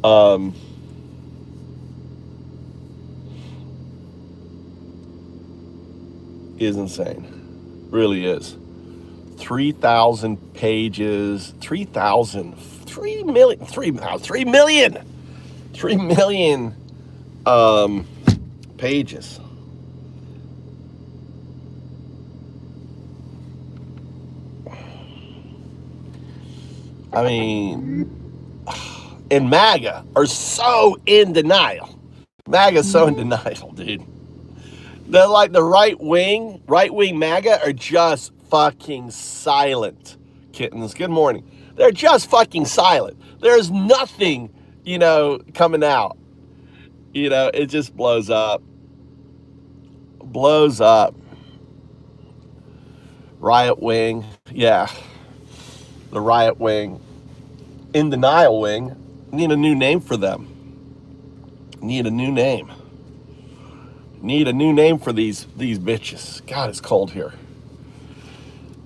Um, is insane. Really is. 3,000 pages, 3,000, 3 million, 3 million, 3 million pages. I mean, and MAGA are so in denial. MAGA's so in denial, dude. They're like the right wing MAGA are just fucking silent, kittens. Good morning. They're just fucking silent. There's nothing, coming out. It just blows up. Blows up. Riot wing. Yeah. The riot wing. In denial wing. Need a new name for them. Need a new name. Need a new name for these bitches. God, it's cold here.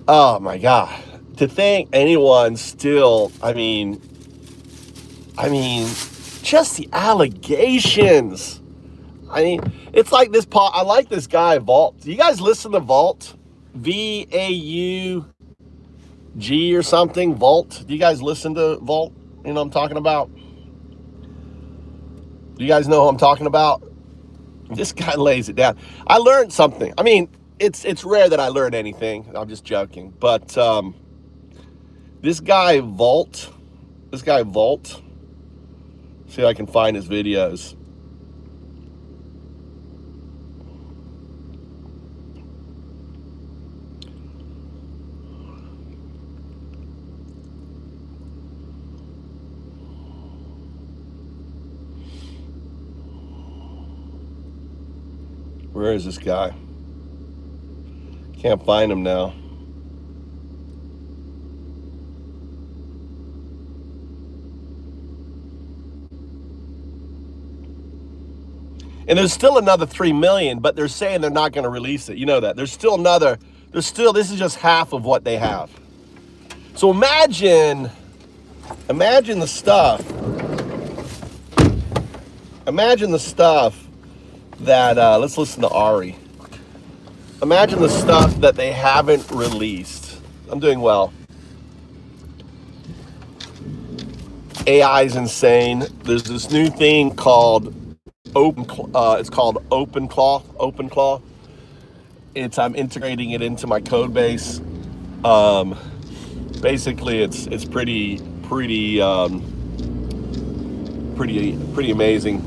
Oh my God. To think anyone still, I mean, just the allegations. I mean, it's like this I like this guy, Vault. Do you guys listen to Vault? VAUG or something, Vault. Do you guys listen to Vault? You know what I'm talking about? Do you guys know who I'm talking about? This guy lays it down. I learned something. I mean, it's rare that I learn anything. I'm just joking. But this guy Vault, see if I can find his videos. Where is this guy? Can't find him now. And there's still another 3 million, but they're saying they're not going to release it. You know that. This is just half of what they have. So imagine the stuff. Imagine the stuff that, let's listen to Ari. Imagine the stuff that they haven't released. I'm doing well. AI is insane. There's this new thing called it's called OpenClaw. I'm integrating it into my code base. Basically it's pretty amazing.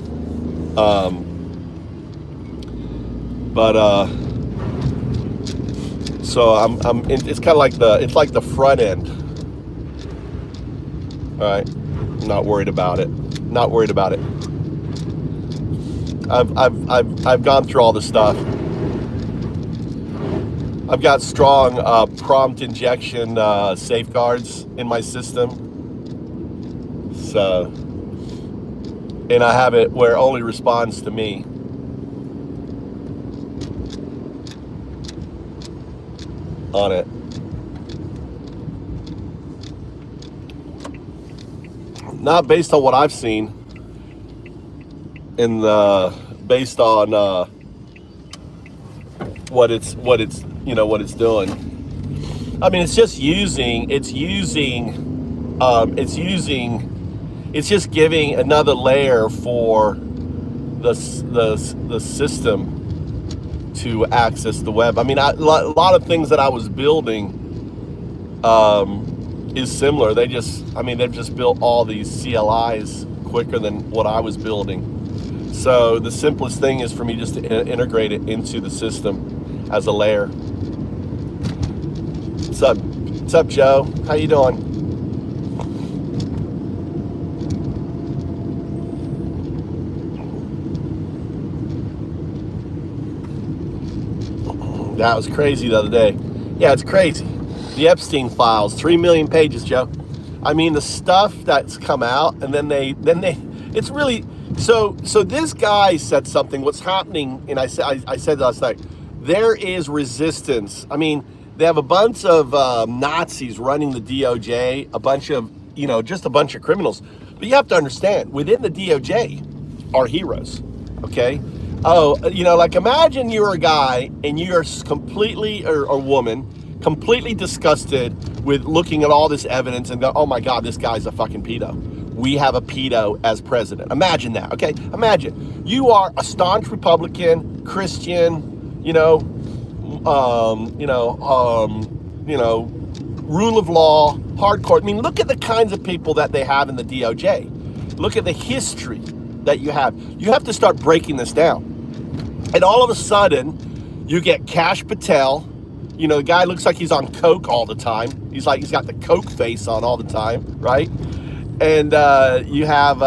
So it's kind of like the front end. All right, not worried about it. I've gone through all this stuff. I've got strong prompt injection safeguards in my system. So, and I have it where it only responds to me. On it. Not based on what I've seen, based on what it's doing. I mean, it's just giving another layer for the system to access the web. I mean, a lot of things that I was building is similar. They've just built all these CLIs quicker than what I was building. So the simplest thing is for me just to integrate it into the system as a layer. What's up, Joe? How you doing? That was crazy the other day. Yeah, it's crazy. The Epstein files, 3 million pages, Joe. I mean, the stuff that's come out, and then it's really, so this guy said something, what's happening, and I said last night, there is resistance. I mean, they have a bunch of Nazis running the DOJ, a bunch of, just a bunch of criminals. But you have to understand, within the DOJ are heroes, okay? Oh, like imagine you're a guy and you're completely, or a woman, completely disgusted with looking at all this evidence and go, oh my God, this guy's a fucking pedo. We have a pedo as president. Imagine that, okay? Imagine you are a staunch Republican, Christian, rule of law, hardcore. I mean, look at the kinds of people that they have in the DOJ. Look at the history that you have. You have to start breaking this down. And all of a sudden, you get Kash Patel. The guy looks like he's on coke all the time. He's got the coke face on all the time, right? And you have,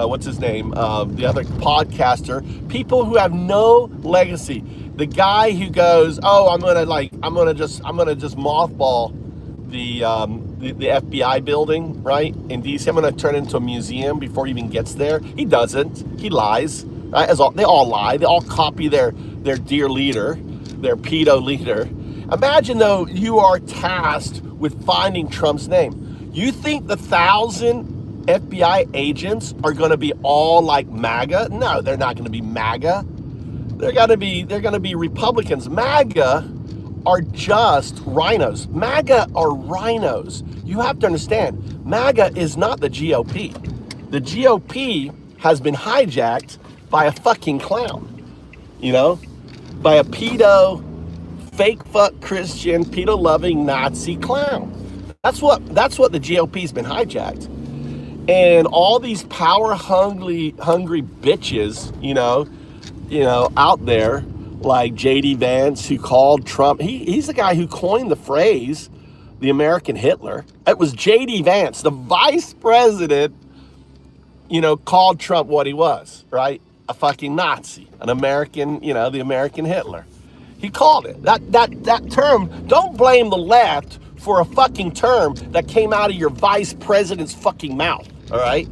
what's his name? The other podcaster. People who have no legacy. The guy who goes, oh, I'm gonna just mothball the FBI building, right, in DC. I'm gonna turn it into a museum before he even gets there. He doesn't. He lies. Right? They all lie. They all copy their dear leader, their pedo leader. Imagine though you are tasked with finding Trump's name. You think the 1,000 FBI agents are going to be all like MAGA? No, they're not going to be MAGA. They're going to be Republicans. MAGA are just rhinos. MAGA are rhinos. You have to understand, MAGA is not the GOP. The GOP has been hijacked by a fucking clown, by a pedo, fake fuck Christian, pedo-loving Nazi clown. That's what the GOP's been hijacked. And all these hungry bitches, out there, like J.D. Vance, who called Trump, he's the guy who coined the phrase, the American Hitler. It was J.D. Vance, the vice president, called Trump what he was, right? A fucking Nazi, an American, the American Hitler. He called it. That term, don't blame the left for a fucking term that came out of your vice president's fucking mouth, all right?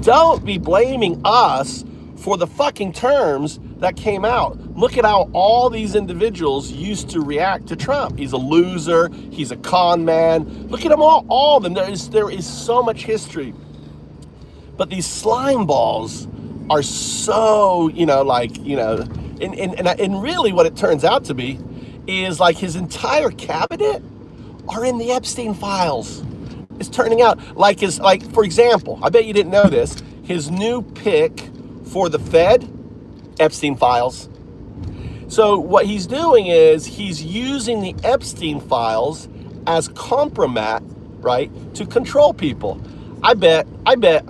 Don't be blaming us for the fucking terms that came out. Look at how all these individuals used to react to Trump. He's a loser. He's a con man. Look at them all of them. There is so much history. But these slime balls are so, and really what it turns out to be is like his entire cabinet are in the Epstein files. It's turning out for example, I bet you didn't know this, his new pick for the Fed, Epstein files. So what he's doing is he's using the Epstein files as compromat, right, to control people. I bet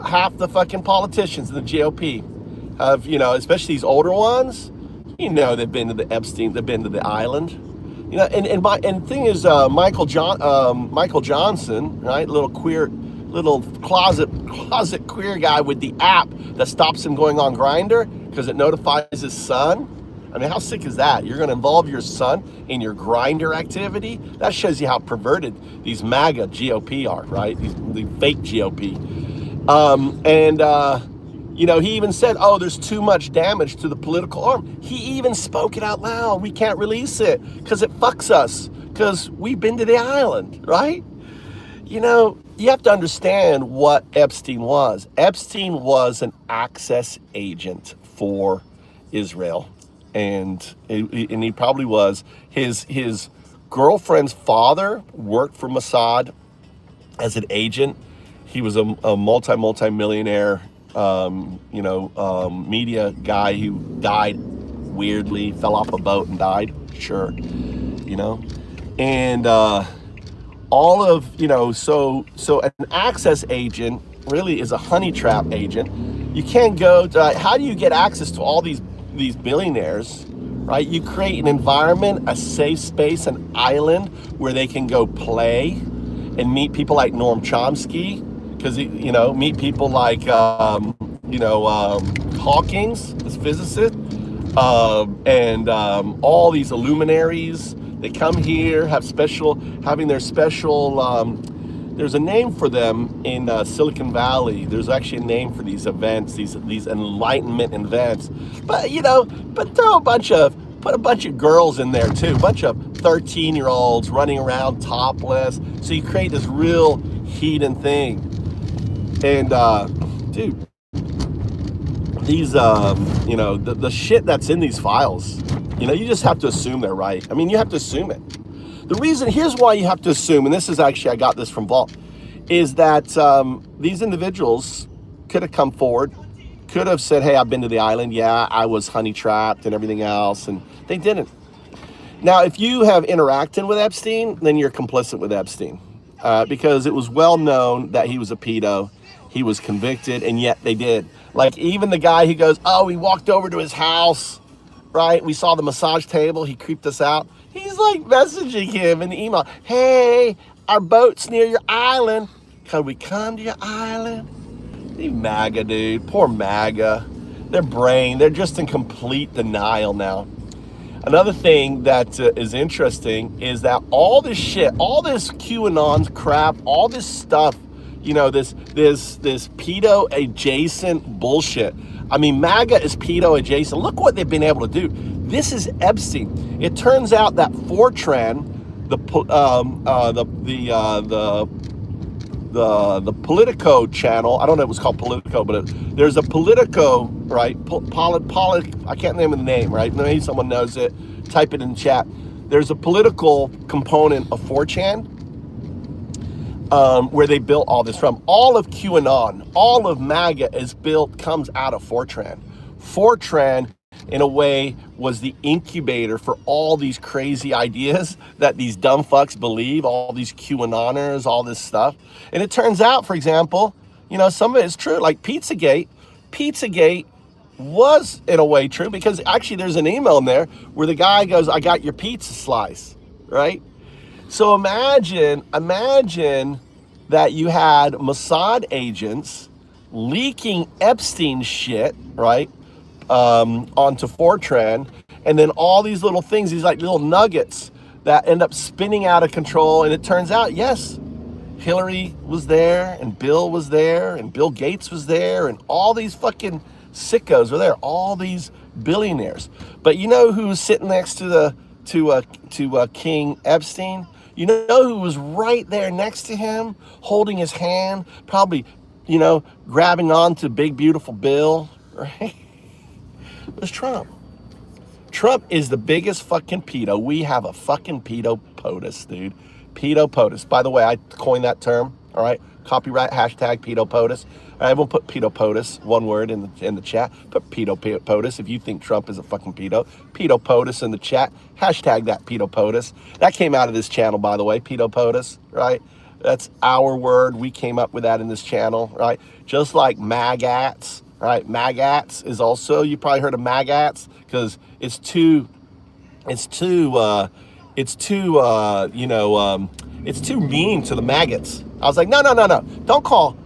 half the fucking politicians in the GOP have, especially these older ones, they've been to the Epstein, they've been to the island. And thing is, Michael Johnson, right, little closet queer guy with the app that stops him going on Grindr because it notifies his son. I mean, how sick is that? You're going to involve your son in your Grindr activity? That shows you how perverted these MAGA GOP are, right? The fake GOP. He even said, oh, there's too much damage to the political arm. He even spoke it out loud. We can't release it because it fucks us because we've been to the island, right? You have to understand what Epstein was. Epstein was an access agent for Israel. And he probably was. His girlfriend's father worked for Mossad as an agent. He was a multi-millionaire, media guy who died weirdly, fell off a boat and died. Sure, and all of so an access agent really is a honey trap agent. You can't go to, how do you get access to all these billionaires, right? You create an environment, a safe space, an island where they can go play and meet people like Noam Chomsky, because meet people like Hawking's, this physicist, and all these illuminaries. They come here, having their special. There's a name for them in Silicon Valley. There's actually a name for these events, these enlightenment events. But throw put a bunch of girls in there too, a bunch of 13-year-olds running around topless. So you create this real heathen thing. And dude, these the shit that's in these files, you just have to assume they're right. I mean, you have to assume it. The reason, here's why you have to assume, and this is actually, I got this from Vault, is that these individuals could have come forward, could have said, hey, I've been to the island, yeah, I was honey trapped and everything else, and they didn't. Now, if you have interacted with Epstein, then you're complicit with Epstein, because it was well known that he was a pedo. He was convicted, and yet they did. Like, even the guy who goes, oh, we walked over to his house, right? We saw the massage table. He creeped us out. He's like messaging him in the email. Hey, our boat's near your island. Could we come to your island? These MAGA, dude. Poor MAGA. Their brain, they're just in complete denial now. Another thing that is interesting is that all this shit, all this QAnon crap, all this stuff, this pedo adjacent bullshit. I mean, MAGA is pedo adjacent. Look what they've been able to do. This is Epstein. It turns out that Fortran, the Politico channel. I don't know if it was called Politico, but there's a Politico, right? I can't name the name, right? Maybe someone knows it. Type it in the chat. There's a political component of 4chan where they built all this from. All of QAnon, all of MAGA comes out of Fortran. Fortran, in a way, was the incubator for all these crazy ideas that these dumb fucks believe, all these QAnoners, all this stuff. And it turns out, for example, some of it is true. Like Pizzagate was, in a way, true, because actually there's an email in there where the guy goes, I got your pizza slice, right? So imagine that you had Mossad agents leaking Epstein shit, right, onto Fortran, and then all these little things, these like little nuggets that end up spinning out of control. And it turns out, yes, Hillary was there, and Bill was there, and Bill Gates was there, and all these fucking sickos were there, all these billionaires. But you know who's sitting next to King Epstein? You know who was right there next to him, holding his hand, probably, grabbing on to big, beautiful Bill, right? It was Trump. Trump is the biggest fucking pedo. We have a fucking pedo POTUS, dude. Pedo POTUS. By the way, I coined that term, all right? Copyright, hashtag pedo POTUS. I won't put pedo POTUS, one word in the chat. Put pedo POTUS if you think Trump is a fucking pedo. Pedo POTUS in the chat. Hashtag that pedo POTUS. That came out of this channel, by the way, pedo POTUS, right? That's our word. We came up with that in this channel, right? Just like MAGATs, right? MAGATs is also, you probably heard of MAGATs because it's too mean to the maggots. I was like, no. Don't call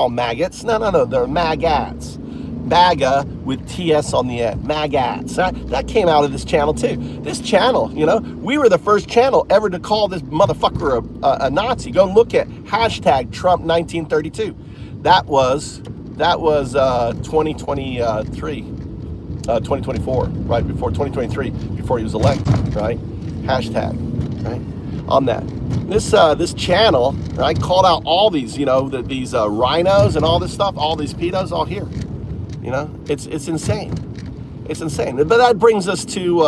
maggots. No. They're MAGATs. MAGA with TS on the end. MAGATs. That came out of this channel too. This channel, we were the first channel ever to call this motherfucker a Nazi. Go look at hashtag Trump 1932. That was 2023, 2024, right before 2023, before he was elected, right? Hashtag, right? On that. This channel, right, called out all these, these rhinos and all this stuff, all these pedos, all here. It's insane. It's insane. But that brings us to,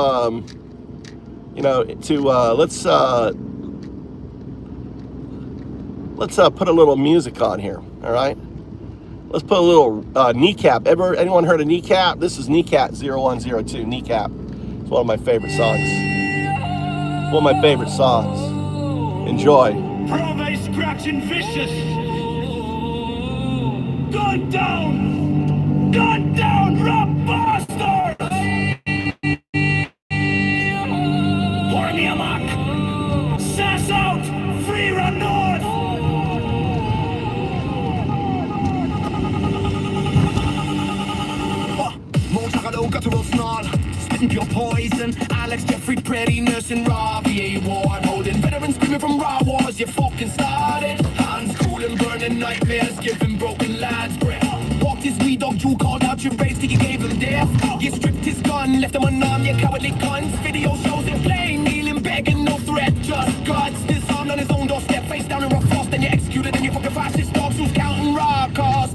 let's put a little music on here, all right? Let's put a little Kneecap. Anyone heard of Kneecap? This is Kneecap 0102, Kneecap. It's one of my favorite songs. One of my favorite songs. Enjoy. Prove scratching vicious. Gun down, rock bastard. Pour me a mock. Sass out, free run north. Got to roll snarl, spitting pure poison. Alex, Jeffrey, Pretty, Nurse, and Ravi, Ward, holding veterans screaming from raw wars. You fucking started. Hands cool and burning nightmares, giving broken lads breath. Walked his wee dog, you called out your race till you gave him death. You stripped his gun, left him unarmed, you cowardly guns. Video shows him playing, kneeling, begging, no threat, just guts. Disarmed on his own doorstep, face down in rough frost. Then you executed, and you fucking fascist dogs who's counting raw costs.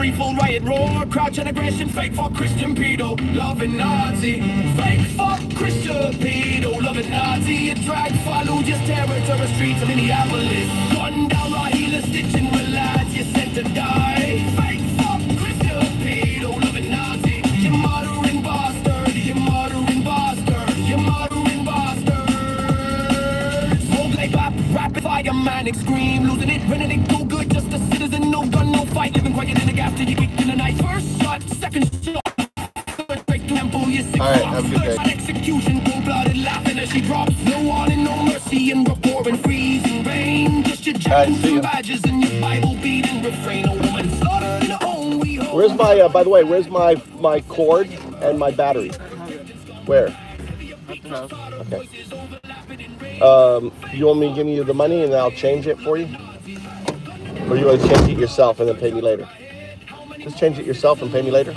free full riot roar, crouch and aggression, fake for Christian pedo, loving Nazi. Fake for Christian pedo, loving Nazi. You drag follow just terror to the streets of Minneapolis. Gun down Rahila, stitching with lads, you're sent to die. Fake for Christian pedo, loving Nazi. You murdering bastard, you murdering bastard, you murdering bastard. Smoke like rapid fire, manic scream, losing it, running it, go good, just a citizen, no gun, no fight, living quiet in the gap till you kicked in the night. First shot, second shot. All right, have a good day. Execution, cold-blooded, laughing as she drops. No warning, no mercy, and we're pouring freezing rain. Just your jackets, two badges, and your Bible beating refrain. A woman slaughtered in her own. Where's my? By the way, where's my cord and my battery? Where? Okay. You want me to give you the money and I'll change it for you, or you want to change it yourself and then pay me later? Just change it yourself and pay me later.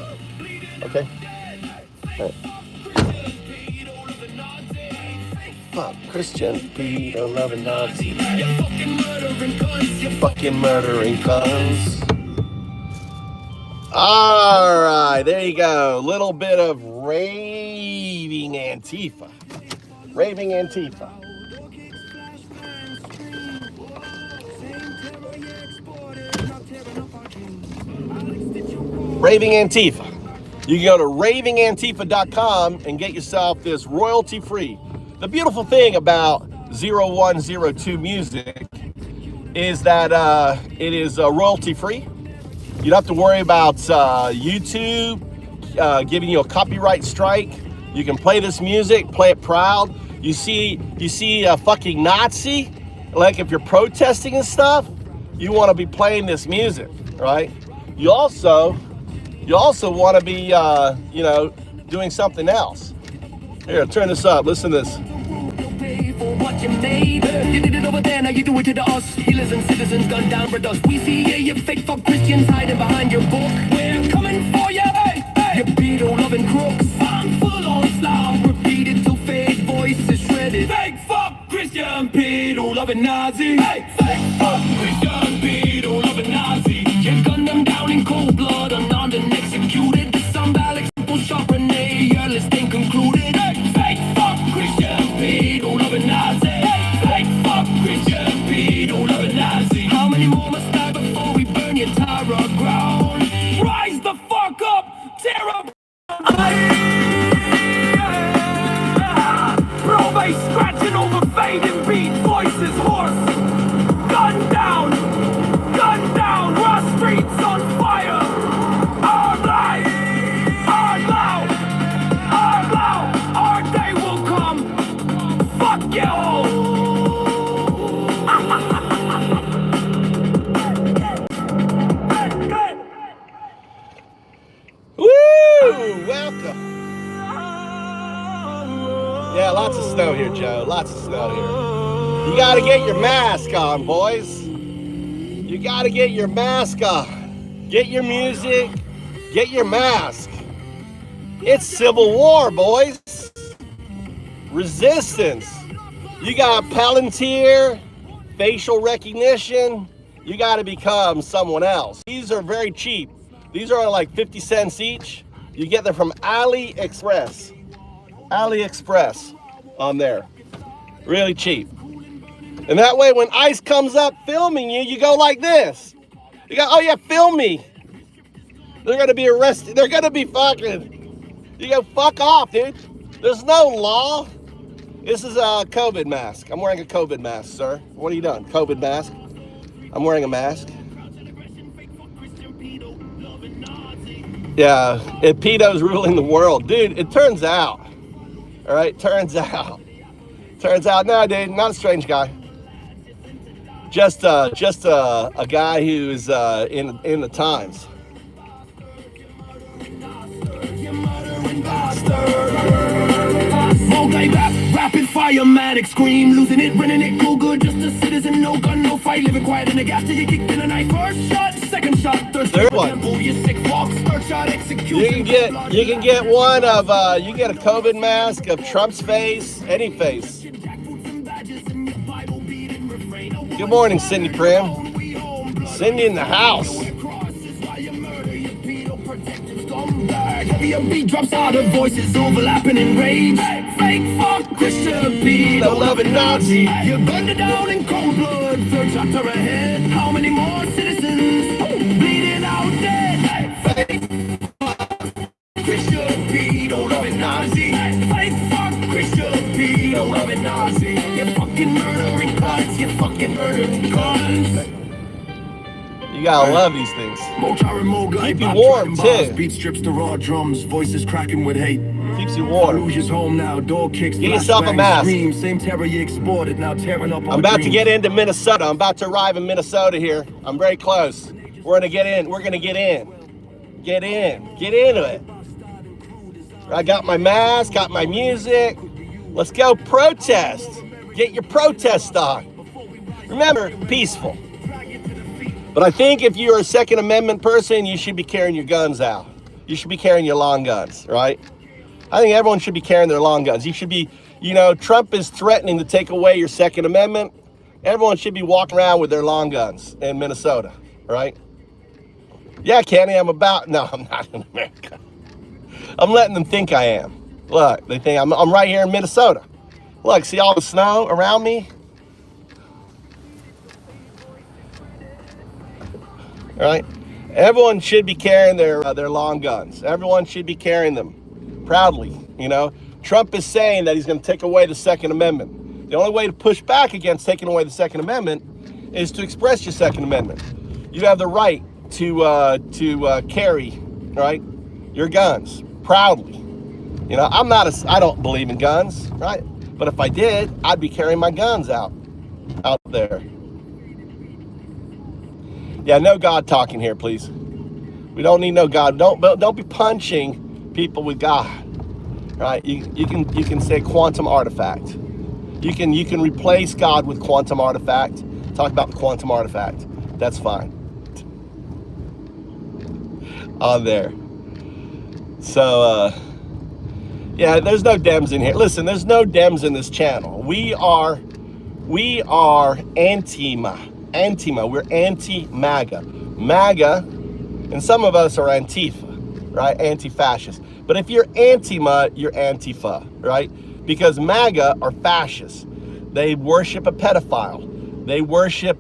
Okay. All right. Fuck, Christian pedo loving Nazi. You fucking murdering cunts. All right, there you go. Little bit of raving Antifa. Raving Antifa. Raving Antifa. You can go to ravingantifa.com and get yourself this royalty-free. The beautiful thing about 0102 music is that it is royalty-free. You don't have to worry about YouTube giving you a copyright strike. You can play this music, play it proud. You see a fucking Nazi, like if you're protesting and stuff, you want to be playing this music, right? You also want to be, doing something else. Here, turn this up. Listen to this. You did it over there, now you do it to us. Healers and citizens gunned down for us. We see you fake for Christians hiding behind your book. We're coming for you, hey, hey. You pedo-loving crooks. I'm full on Islam, repeated till fake voices shredded. Fake fuck Christian pedo-loving Nazi. Hey, fake fuck Christian pedo-loving Nazi. You gunned them down in cold blood, unarmed and executed. The symbolic simple shot Renee, your list ain't concluded. Hey, fake fuck Christian pedo-loving Nazi. How many more must die before we burn your Tara ground? Rise the fuck up, tear up. Bro, bass scratching over fading beat, voices hoarse. Gun down, raw streets on fire. Our life, our loud, our day will come. Fuck you. Welcome. Yeah, lots of snow here, Joe. Lots of snow here. You gotta get your mask on, boys. You gotta get your mask on. Get your music. Get your mask. It's Civil War, boys. Resistance. You got Palantir, facial recognition. You gotta become someone else. These are very cheap. These are like 50 cents each. You get them from AliExpress on there. Really cheap. And that way when ICE comes up filming you, you go like this. You go, oh yeah, film me. They're gonna be arrested. They're gonna be fucking, you go, fuck off, dude. There's no law. This is a COVID mask. I'm wearing a COVID mask, sir. What are you doing? COVID mask. I'm wearing a mask. Yeah, pedo's ruling the world. Dude, it turns out, all right, turns out, no, dude, not a strange guy. Just a guy who's in the times. Rapid fire, manic scream, losing it, running it, go good, just a citizen, no gun, no fight, living quiet in the gas till you kicked in the night. First shot, second shot, third one. You sick walks, third shot, execution. You can get one of you get a COVID mask of Trump's face, any face. Good morning, Cindy Prim. Cindy in the house. you murder, you pedo protective scumbag. Heavier beat drops out of voices overlapping in rage. Fake fuck Christian pedo-loving Nazi. You burned it down in cold blood, third chapter ahead. How many more citizens bleeding out dead? Fake Christian pedo-loving Nazi. Fake fuck Christian pedo-loving Nazi. You fucking murdering cunts, you fucking murdering cunts. You gotta love these things. Keep you warm too. Beat strips to raw drums, voices cracking with hate. Keeps you warm. Fallujah's home now, door kicks, get yourself a mask. Screams, same terror you exported, now tearing up. I'm about to get into Minnesota. I'm about to arrive in Minnesota here. I'm very close. We're gonna get in. We're gonna get in. Get in. Get into it. I got my mask, got my music. Let's go protest. Get your protest on. Remember, peaceful. But I think if you're a Second Amendment person, you should be carrying your guns out. You should be carrying your long guns, right? I think everyone should be carrying their long guns. You should be, you know, Trump is threatening to take away your Second Amendment. Everyone should be walking around with their long guns in Minnesota, right? Yeah, Kenny, I'm not in America. I'm letting them think I am. Look, they think I'm right here in Minnesota. Look, see all the snow around me? All right, everyone should be carrying their long guns. Everyone should be carrying them proudly. You know, Trump is saying that he's going to take away the Second Amendment. The only way to push back against taking away the Second Amendment is to express your Second Amendment. You have the right to carry, right, your guns proudly. You know, I don't believe in guns, right? But if I did, I'd be carrying my guns out there. Yeah, no God talking here, please. We don't need no God. Don't be punching people with God, right? You can say quantum artifact. You can replace God with quantum artifact. Talk about the quantum artifact. That's fine. On there. So yeah, there's no Dems in here. Listen, there's no Dems in this channel. We are Antima. We're anti-MAGA. MAGA, and some of us are Antifa, right? Anti-fascist. But if you're Antima, you're Antifa, right? Because MAGA are fascists. They worship a pedophile. They worship,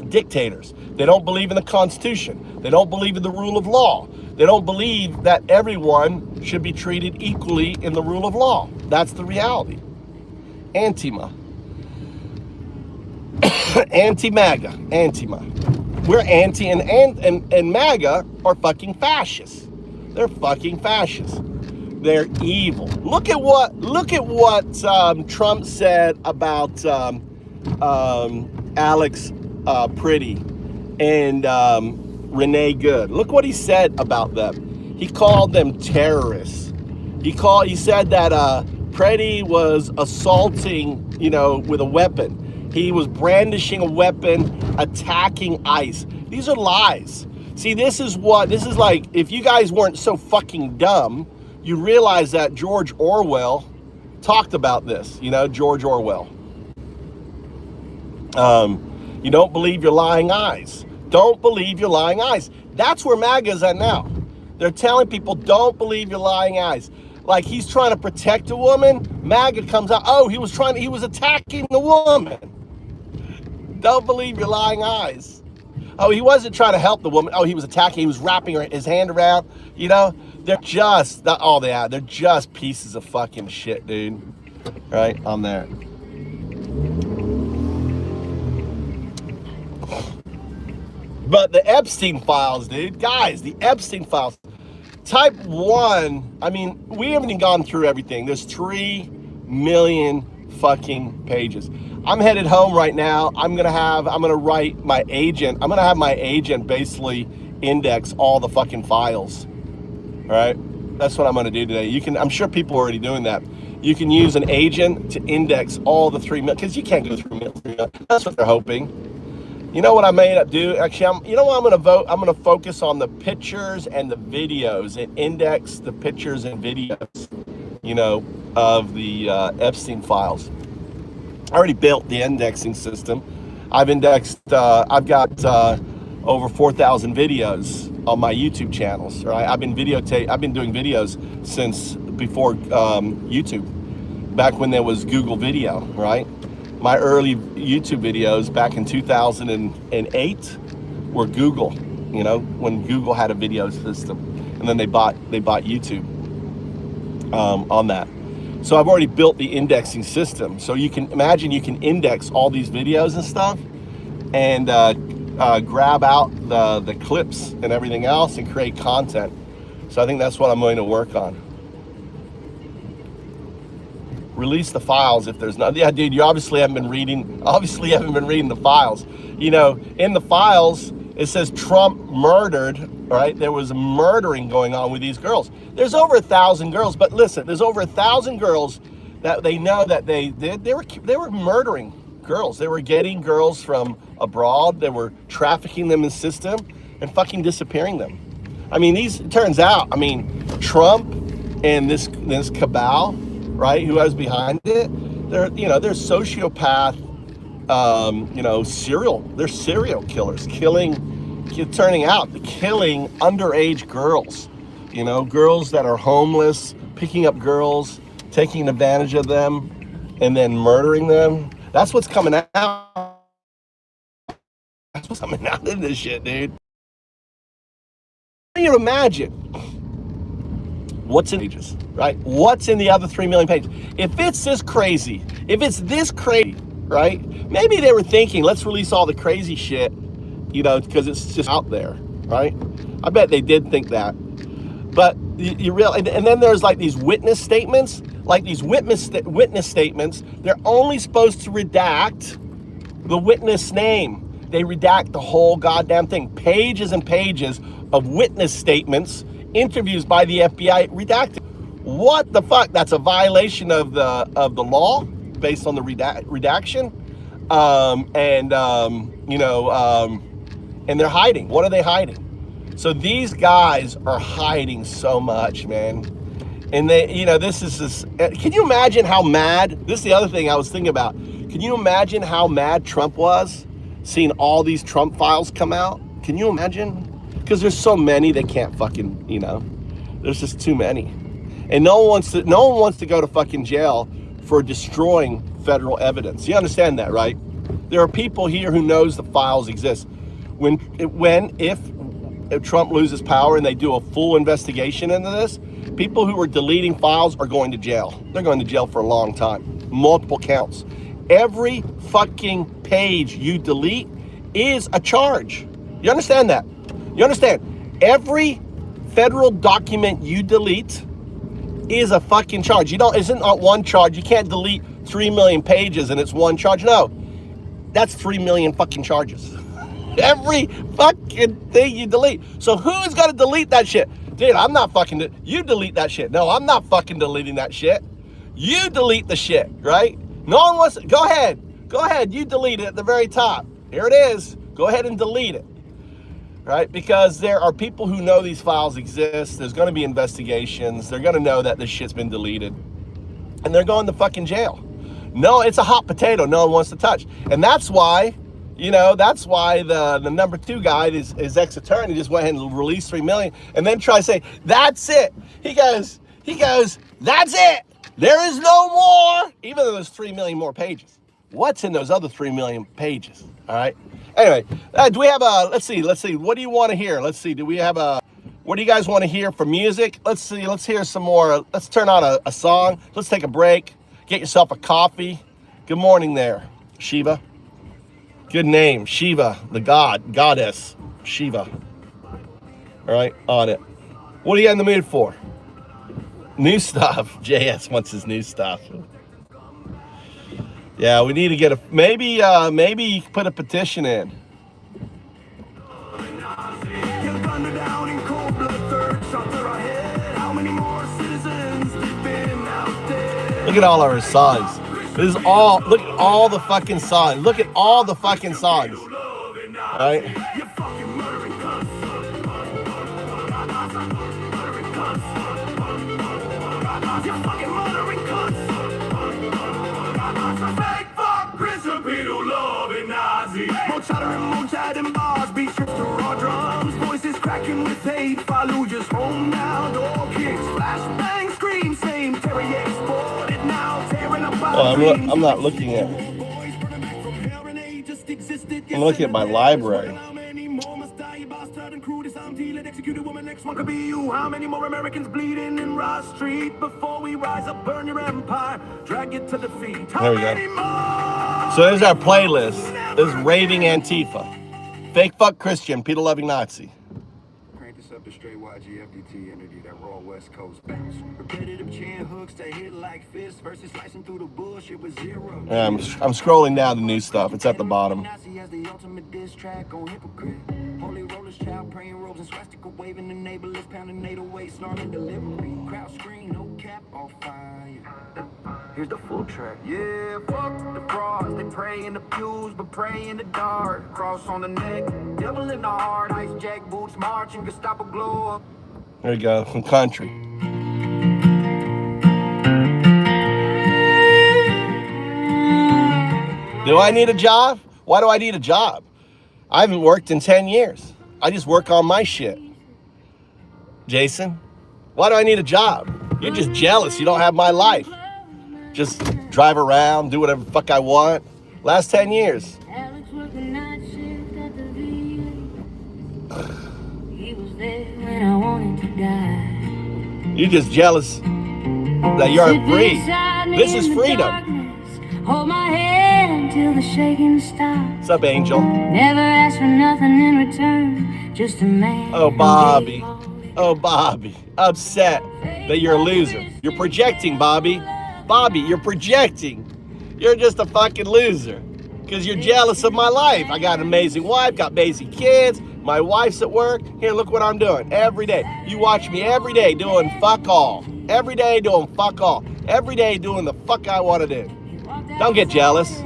dictators. They don't believe in the Constitution. They don't believe in the rule of law. They don't believe that everyone should be treated equally in the rule of law. That's the reality. Antima. Anti-MAGA. Antima. We're anti and MAGA are fucking fascists. They're fucking fascists. They're evil. Look at what Trump said about Alex Pretty and Renee Good. Look what he said about them. He called them terrorists. He said that Pretty was assaulting, with a weapon. He was brandishing a weapon, attacking ICE. These are lies. See, this is like, if you guys weren't so fucking dumb, you realize that George Orwell talked about this, George Orwell. You don't believe your lying eyes. Don't believe your lying eyes. That's where MAGA's at now. They're telling people, don't believe your lying eyes. Like he's trying to protect a woman. MAGA comes out, he was attacking the woman. Don't believe your lying eyes. Oh, he wasn't trying to help the woman. Oh, he was attacking. He was wrapping his hand around. They're just, they're just pieces of fucking shit, dude. Right? On there. But the Epstein files, dude. Guys, the Epstein files. Type 1, we haven't even gone through everything. There's 3 million fucking pages. I'm headed home right now. I'm gonna have my agent basically index all the fucking files. All right, that's what I'm gonna do today. I'm sure people are already doing that. You can use an agent to index all the 3 million, because you can't go through 3 million. That's what they're hoping. You know what I may up do? Actually, I'm gonna focus on the pictures and the videos and index the pictures and videos, of the Epstein files. I already built the indexing system. I've indexed, I've got over 4,000 videos on my YouTube channels. Right, I've been doing videos since before YouTube, back when there was Google Video. Right, my early YouTube videos back in 2008 were Google. You know, when Google had a video system, and then they bought YouTube on that. So I've already built the indexing system. So you can imagine you can index all these videos and stuff, and grab out the clips and everything else and create content. So I think that's what I'm going to work on. Release the files if there's not. Yeah, dude, you obviously haven't been reading the files. You know, in the files it says Trump murdered, right? There was murdering going on with these girls. There's over 1,000 girls, but listen, there's over 1,000 girls that they know that they were murdering girls. They were getting girls from abroad. They were trafficking them in the system and fucking disappearing them. I mean, it turns out, I mean, Trump and this cabal, right, who was behind it, they're sociopath, they're serial killers, killing underage girls, girls that are homeless, picking up girls, taking advantage of them, and then murdering them. That's what's coming out. That's what's coming out in this shit, dude. Can you imagine what's in pages, right? What's in the other 3 million pages? If it's this crazy, right? Maybe they were thinking, let's release all the crazy shit, because it's just out there, right? I bet they did think that. But and then there's like these witness statements, witness statements. They're only supposed to redact the witness name. They redact the whole goddamn thing. Pages and pages of witness statements, interviews by the FBI, redacted. What the fuck? That's a violation of the law based on the redaction. And they're hiding. What are they hiding? So these guys are hiding so much, man. And they, can you imagine how mad, this is the other thing I was thinking about. Can you imagine how mad Trump was seeing all these Trump files come out? Can you imagine? Because there's so many, they can't fucking, there's just too many. And no one wants to go to fucking jail for destroying federal evidence. You understand that, right? There are people here who knows the files exist. If Trump loses power and they do a full investigation into this, people who are deleting files are going to jail. They're going to jail for a long time. Multiple counts. Every fucking page you delete is a charge. You understand that? You understand? Every federal document you delete is a fucking charge. Isn't one charge. You can't delete 3 million pages and it's one charge. No, that's 3 million fucking charges. Every fucking thing you delete. So who's gonna delete that shit? Dude, I'm not fucking, you delete that shit. No, I'm not fucking deleting that shit. You delete the shit, right? No one wants to, go ahead, you delete it at the very top. Here it is, go ahead and delete it, right? Because there are people who know these files exist. There's gonna be investigations. They're gonna know that this shit's been deleted. And they're going to fucking jail. No, it's a hot potato no one wants to touch. And that's why, the number 2 guy, his ex-attorney, just went ahead and released 3 million and then try to say, that's it. He goes, that's it. There is no more, even though there's 3 million more pages. What's in those other 3 million pages? All right. Anyway, do we have let's see. What do you want to hear? Let's see. What do you guys want to hear for music? Let's see. Let's hear some more. Let's turn on a song. Let's take a break. Get yourself a coffee. Good morning there, Shiva. Good name, Shiva, the goddess, Shiva. All right, on it. What are you in the mood for? New stuff. JS wants his new stuff. Yeah, we need to get maybe put a petition in. Look at all our songs. Look at all the fucking songs. Look at all the fucking songs. All right. PEDOlovin Nazi. More chattering, more chatting bars, be sure to Attacking with hate, Fallujah's home now. Door kicks, flashbang, scream, same. Terry exported now, tearing apart. Well, I'm not looking at. I'm looking at my library. Executed woman, next one could be you. How many more Americans bleeding in Ross Street before we rise up, burn your empire, drag it to defeat? There we go. So there's our playlist. This is Raving Antifa. Fake fuck Christian, PEDOlovin Nazi. Crank this up to straight YGFDT energy, that raw West Coast bounce. Repetitive chin hooks that hit like fists versus slicing through the bullshit with zero. Yeah, I'm scrolling down the new stuff. It's at the bottom. Nazi has the ultimate diss track on hypocrite. Holy rollers, child praying robes and swastika waving, enablers pounding 808, snarling delivery. Crowd screen, no cap, on fire. Here's the full track. Yeah, fuck the frauds. They pray in the pews, but pray in the dark. Cross on the neck, devil in the heart. Ice jack boots marching, Gestapo glow up. There you go, from country. Do I need a job? Why do I need a job? I haven't worked in 10 years. I just work on my shit. Jason, why do I need a job? You're just jealous. You don't have my life. Just drive around, do whatever the fuck I want. Last 10 years. Alex working night shift at the VA. He was there when I wanted to die. You're just jealous that you're free. This is freedom. Hold my hand until the shaking stops. What's up, Angel? Never ask for nothing in return. Just a man. Oh, Bobby. Oh, Bobby. Upset that you're a loser. You're projecting, Bobby. Bobby, you're projecting. You're just a fucking loser. Because you're jealous of my life. I got an amazing wife, got amazing kids. My wife's at work. Here, look what I'm doing every day. You watch me every day doing fuck all. Every day doing fuck all. Every day doing the fuck I want to do. Don't get jealous.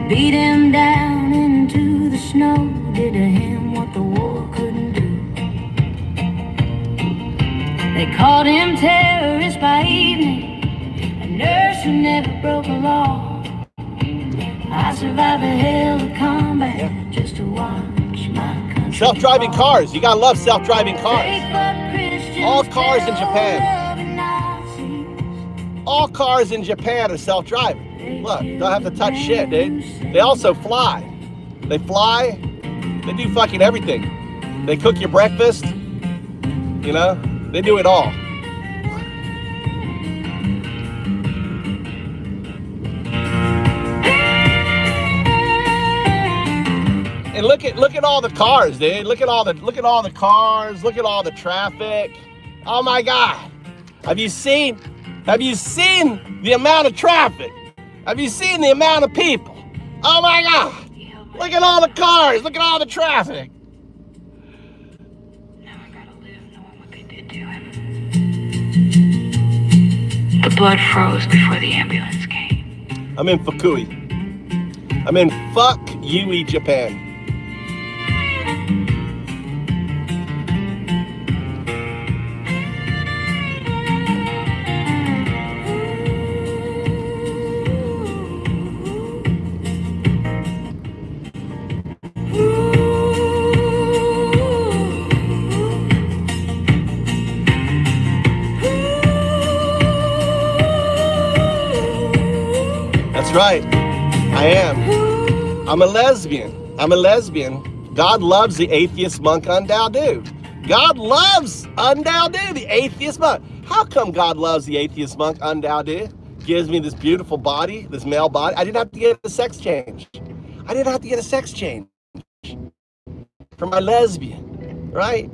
Beat him down into the snow. Did to him what the war couldn't do. They called him terrorist by evening, a nurse who never broke a law. I survived a hell of combat just to watch my country. Self-driving cars. You gotta love self-driving cars. All cars in Japan. All cars in Japan are self-driving. Look, don't have to touch shit, dude. They also fly. They fly. They do fucking everything. They cook your breakfast. You know, they do it all. And look at all the cars, dude. Look at all the cars. Look at all the traffic. Oh my God. Have you seen the amount of traffic? Have you seen the amount of people? Oh my God. Look at all the cars. Look at all the traffic. Now I gotta live knowing what they did to him. The blood froze before the ambulance came. I'm in Fukui. I'm in fuck Yui, Japan. That's right. I am. I'm a lesbian. God loves the atheist monk Undao-Du. God loves Undao-Du, the atheist monk. How come God loves the atheist monk Undao-Du? Gives me this beautiful body, this male body. I didn't have to get a sex change. For my lesbian, right?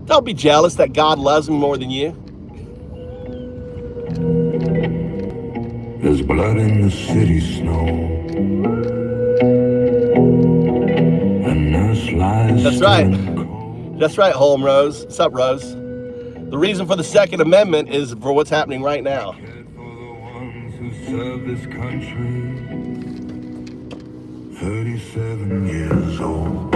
Don't be jealous that God loves me more than you. There's blood in the city snow. A nurse lies. That's right. That's right, Home Rose. What's up, Rose? The reason for the Second Amendment is for what's happening right now. For the ones who serve this country. 37 years old.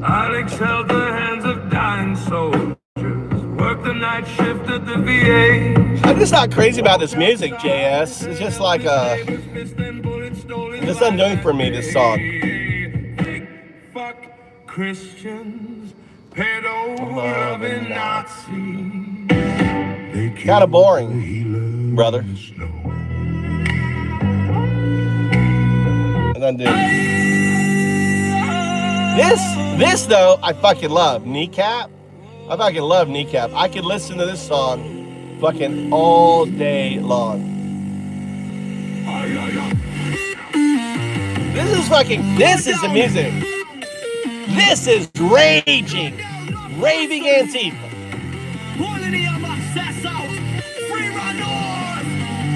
Alex held the hands of dying soldiers. Worked the night shift at the VA. I just not crazy about this music, JS. It's just like this doesn't do it for me, this song. Fuck Christians, PEDOlovin Nazi. Kind of boring, brother. And then this though, I fucking love. Kneecap. I fucking love Kneecap. I could listen to this song fucking all day long. This is the music. This is raging, raving Antifa.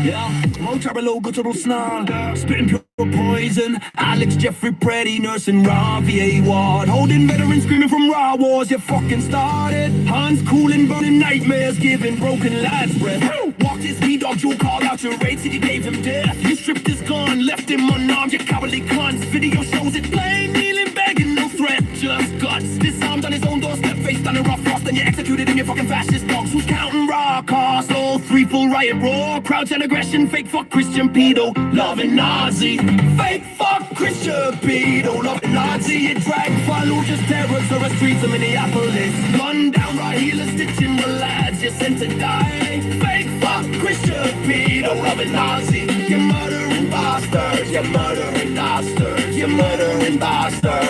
Yeah, Montara low, guttural snarl, spitting pure poison. Alex, Jeffrey, Preddy, nursing raw, VA ward, holding veterans screaming from raw wars. You fucking started. Hans cooling, burning nightmares, giving broken lads breath. Walked his speed dog, you called out your raid, city gave him death. You stripped his gun, left him unarmed, you cowardly cunts. Video shows it plain, kneeling, begging, no threat, just guts. Disarmed on his own doorstep, faced on a rough frost, and you executed in your fucking fascist dogs. Who's counting raw costs? All 3 full riot roar, crowds and aggression, fake fuck Christian pedo, loving Nazi. Fake fuck Christian pedo, loving Nazi. You drag Fallujah's terrors or the streets of Minneapolis. Gun down right healer, stitching the lads you sent to die. Fake fuck Christian pedo, loving Nazi. You murdering bastards, you murdering bastards, you murdering bastards.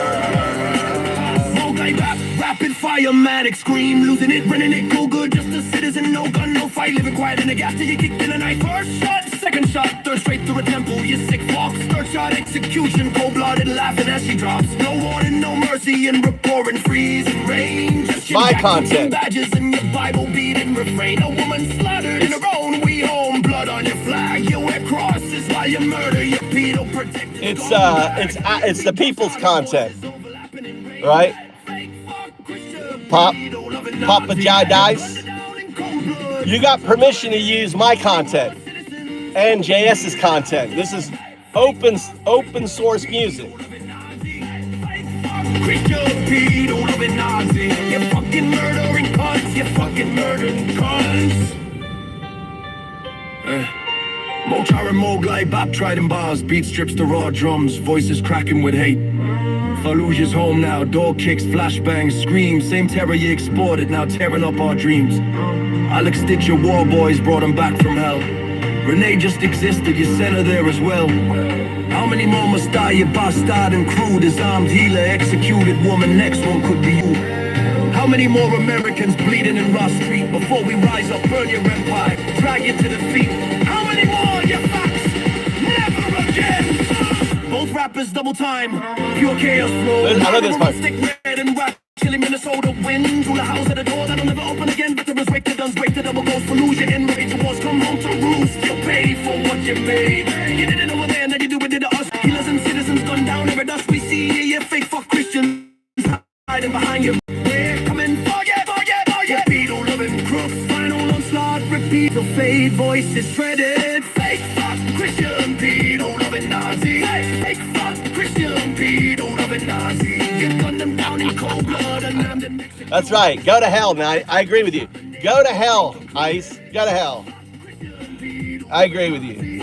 Rapid fire, manic scream, losing it, running it, go good, just a citizen, no gun, no fight, living quiet in the gas till you kicked in a knife. First shot, second shot, third straight through a temple, you sick fox. Third shot, execution, cold-blooded, laughing as she drops. No warning, no mercy, and roaring, freezing rain. Just my content. Badges in your Bible beating refrain. A woman slaughtered in her own we home, blood on your flag. You wear crosses while you murder your pedo protected. It's the people's content, right? Papa Jai Dice, you got permission to use my content and JS's content. This is open source music. You fucking murdering cunts, you fucking murdering cunts. Mochar and Moglai, bap tried in bars, beat strips to raw drums, voices cracking with hate. Fallujah's home now, door kicks, flashbangs, screams. Same terror you exported, now tearing up our dreams. Alex did your war boys, brought them back from hell. Renee just existed, you sent her there as well. How many more must die, you bastard and crew? Disarmed healer, executed woman, next one could be you. How many more Americans bleeding in Ross Street? Before we rise up, burn your empire, drag you to defeat. How many more, you facts? Never again. Both rappers double time, pure chaos flow. I love this part. Stick red and rap, chilling Minnesota wind. Through the house at the door that'll never open again. Veterans break the guns, break the double goals. Fallujah in rage wars, come home to roost. You pay for what you made. You did it over there, now you do it to us. Healers and citizens gunned down every dust we see. You fake fuck Christians hiding behind you. We're coming for you, for you, for you. Pedo-loving crooks, final onslaught, repeat. The fade voices shredded. Fake fuck Christian pedo-loving Nazi. Fake fuck Christian pedo-loving Nazi. You gunned them down in cold blood and rammed in Mexico. That's right. Go to hell. Now I agree with you. Go to hell, Ice. Go to hell. I agree with you.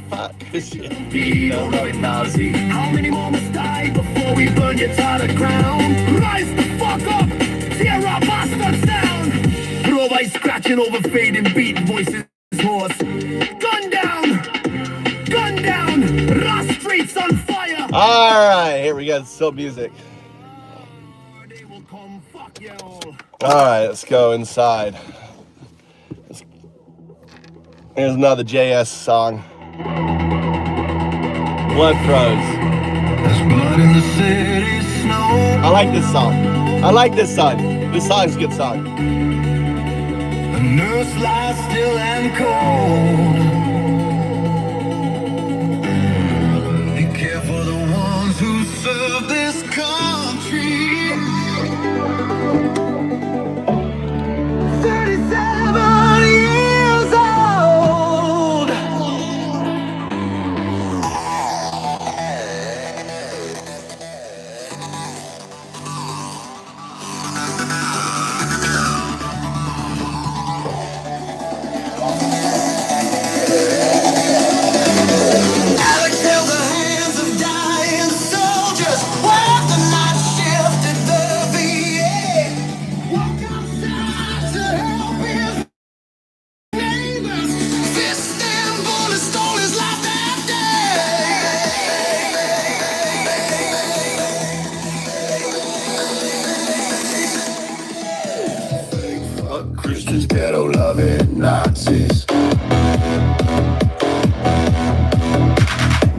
Fuck Christian pedo-loving Nazi. How many more must die before we burn you to the ground? Rise the fuck up, tear our bastards down. Throw ice scratching over fading beat voices hoarse. Gun down, Ross streets on fire. All right, here we go. It's still music. They will come fuck you all. All right, let's go inside. Here's another JS song. Blood froze. There's blood in the city snow. I like this song. I like this song. This song's a good song. The nurse lies still and cold. They care for the ones who serve this country. 37 years old.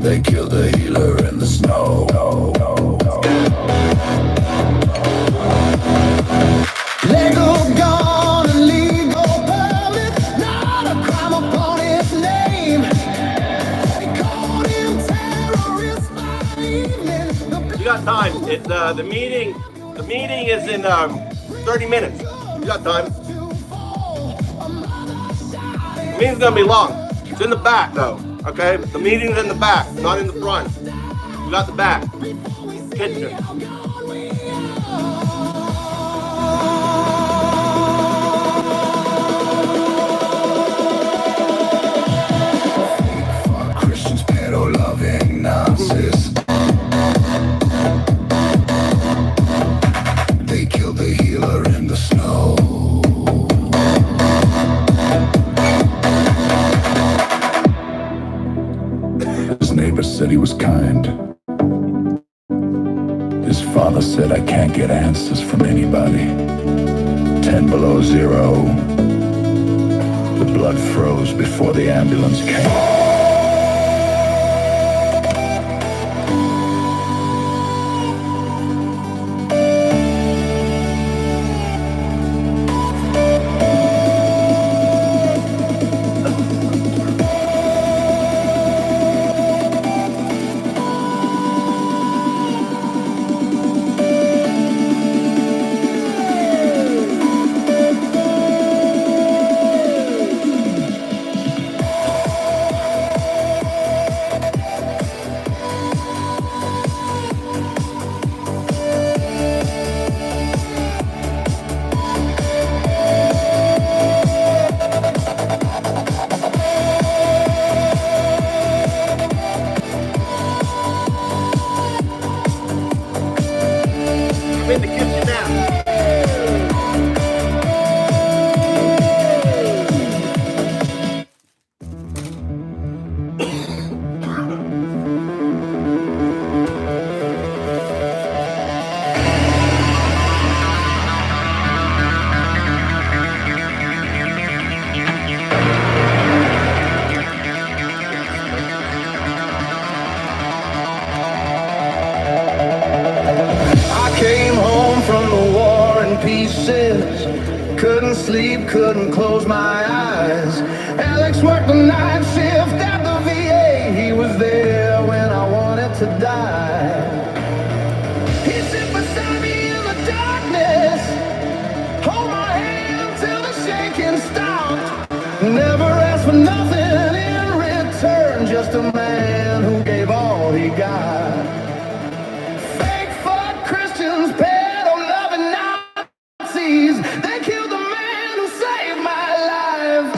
They killed the healer in the snow. Legal gone, illegal permit, not a crime upon his name. They called him terrorist by evening. You got time. The meeting is in 30 minutes. You got time. The meeting's gonna be long. It's in the back though. Okay? The meeting's in the back, not in the front. You got the back. Kitchen. Christians, pedo-loving Nazis. They killed the healer in the snow. His neighbor said he was kind. His father said, I can't get answers from anybody. 10 below zero. The blood froze before the ambulance came. I'm in the kitchen now. I came home from the war in pieces. Couldn't sleep, couldn't close my eyes. Alex worked the night shift at the VA. He was there when I wanted to die. He sit beside me in the darkness, hold my hand till the shaking stopped. Never asked for nothing in return, just a man who gave all he got. Fake fuck Christians, pedo-loving Nazis. They killed the man who saved my life.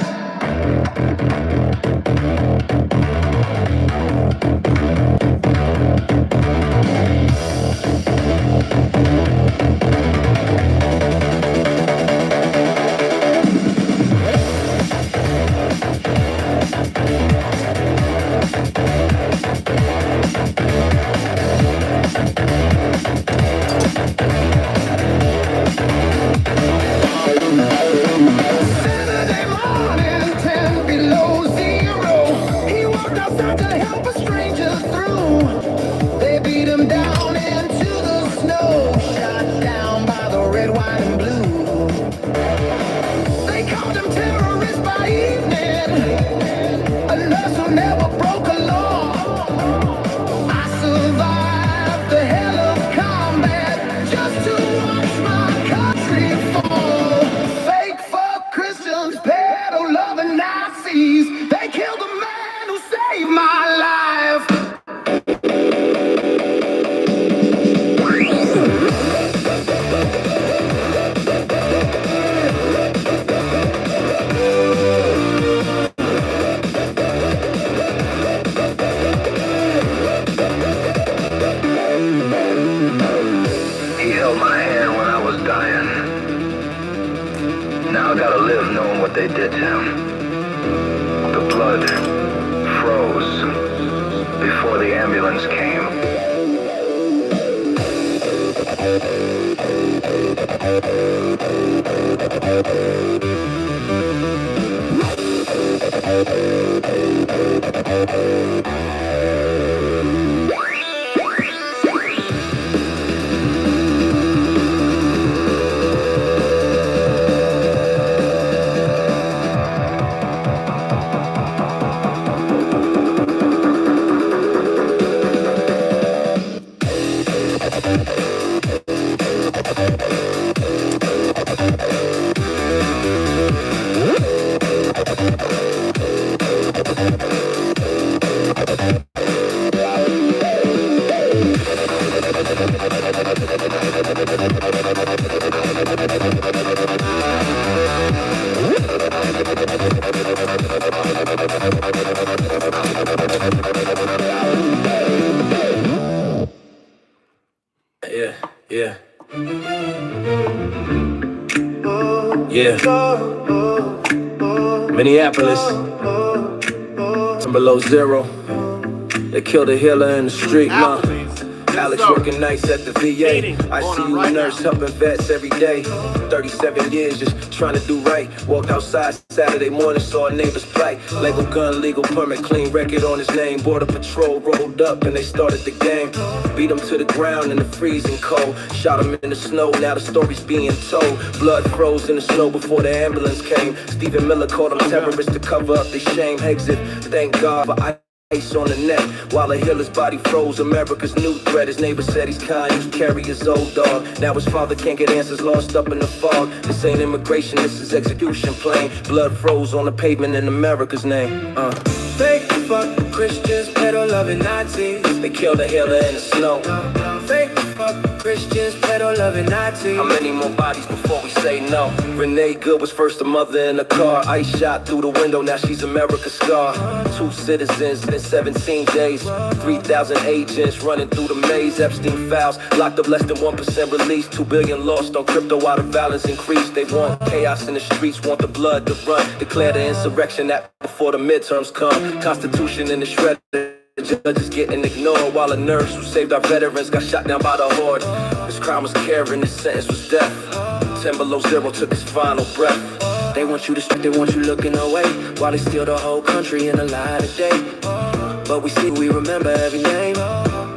Saturday morning, 10 below zero. He walked outside to help a stranger through. They beat him down into the snow, shot down by the red, white, and blue. They called him terrorist by evening, a nurse who never broke a law. I survived the hell of combat just to watch my country fall. Fake fuck Christians, pedo-loving Nazis. They killed the man who saved my life. He held my hand when I was dying. Now I gotta live knowing what they did to him. The blood froze before the ambulance came. Yeah, yeah. Yeah. Minneapolis, some below zero. They killed a healer in the street, ma. Alex working nights at the VA. I see you a nurse helping vets every day. 37 years just trying to do right. Walked outside Saturday morning, saw a neighbor's plight. Legal gun, legal permit, clean record on his name. Border Patrol rolled up and they started the game. Beat him to the ground in the freezing cold. Shot him in the snow, now the story's being told. Blood froze in the snow before the ambulance came. Stephen Miller called them terrorists to cover up their shame. Exit, thank God for ice on the neck, while the healer's body froze. America's new threat. His neighbor said he's kind, used to carry his old dog. Now his father can't get answers, lost up in the fog. This ain't immigration, this is execution plane. Blood froze on the pavement in America's name. Fake fuck Christians, pedo-loving Nazis. They killed a healer in the snow. Fake fuck Christians, pedo-loving Nazis. How many more bodies before we say no? Renee Good was first a mother in a car. Ice shot through the window, now she's America's star. 2 citizens in 17 days. 3,000 agents running through the maze. Epstein files, locked up less than 1% released. 2 billion lost on crypto while the violence increased. They want chaos in the streets, want the blood to run. Declare the insurrection act before the midterms come. Constitution in the shredder. Judges getting ignored while a nurse who saved our veterans got shot down by the horde. His crime was caring, his sentence was death. 10 below zero took his final breath. They want you to they want you looking away while they steal the whole country in a lie today. But we see, we remember every name.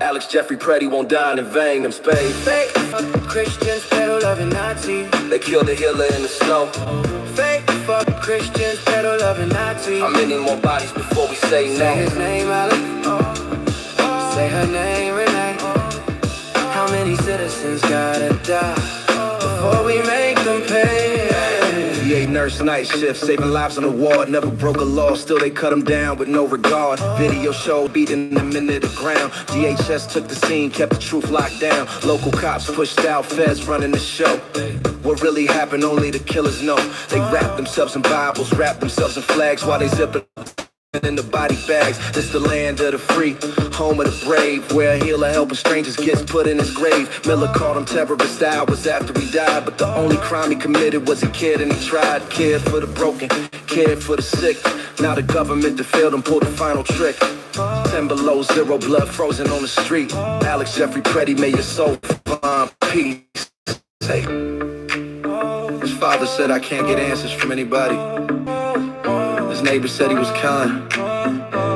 Alex Jeffrey Preddy won't die in vain. Them spades. Fake fuck Christians, pedo-loving Nazis. They killed the healer in the snow. Fake fuck Christians, pedo-loving Nazis. How many more bodies before we say no? Say his name, Alex. Say her name, Renee. How many citizens gotta die before we make them pay? VA nurse night shift, saving lives on the ward. Never broke a law, still they cut them down with no regard. Video show beating them into the ground. DHS took the scene, kept the truth locked down. Local cops pushed out, feds running the show. What really happened, only the killers know. They wrap themselves in Bibles, wrap themselves in flags while they zip it in the body bags. This the land of the free, home of the brave, where a healer helping strangers gets put in his grave. Miller called him terrorist, hours after he died, but the only crime he committed was a kid, and he tried. Cared for the broken, cared for the sick. Now the government that failed him pulled the final trick. 10 below zero, blood frozen on the street. Alex Jeffrey Preddy, may your soul find peace. Hey. His father said I can't get answers from anybody. His neighbor said he was kind.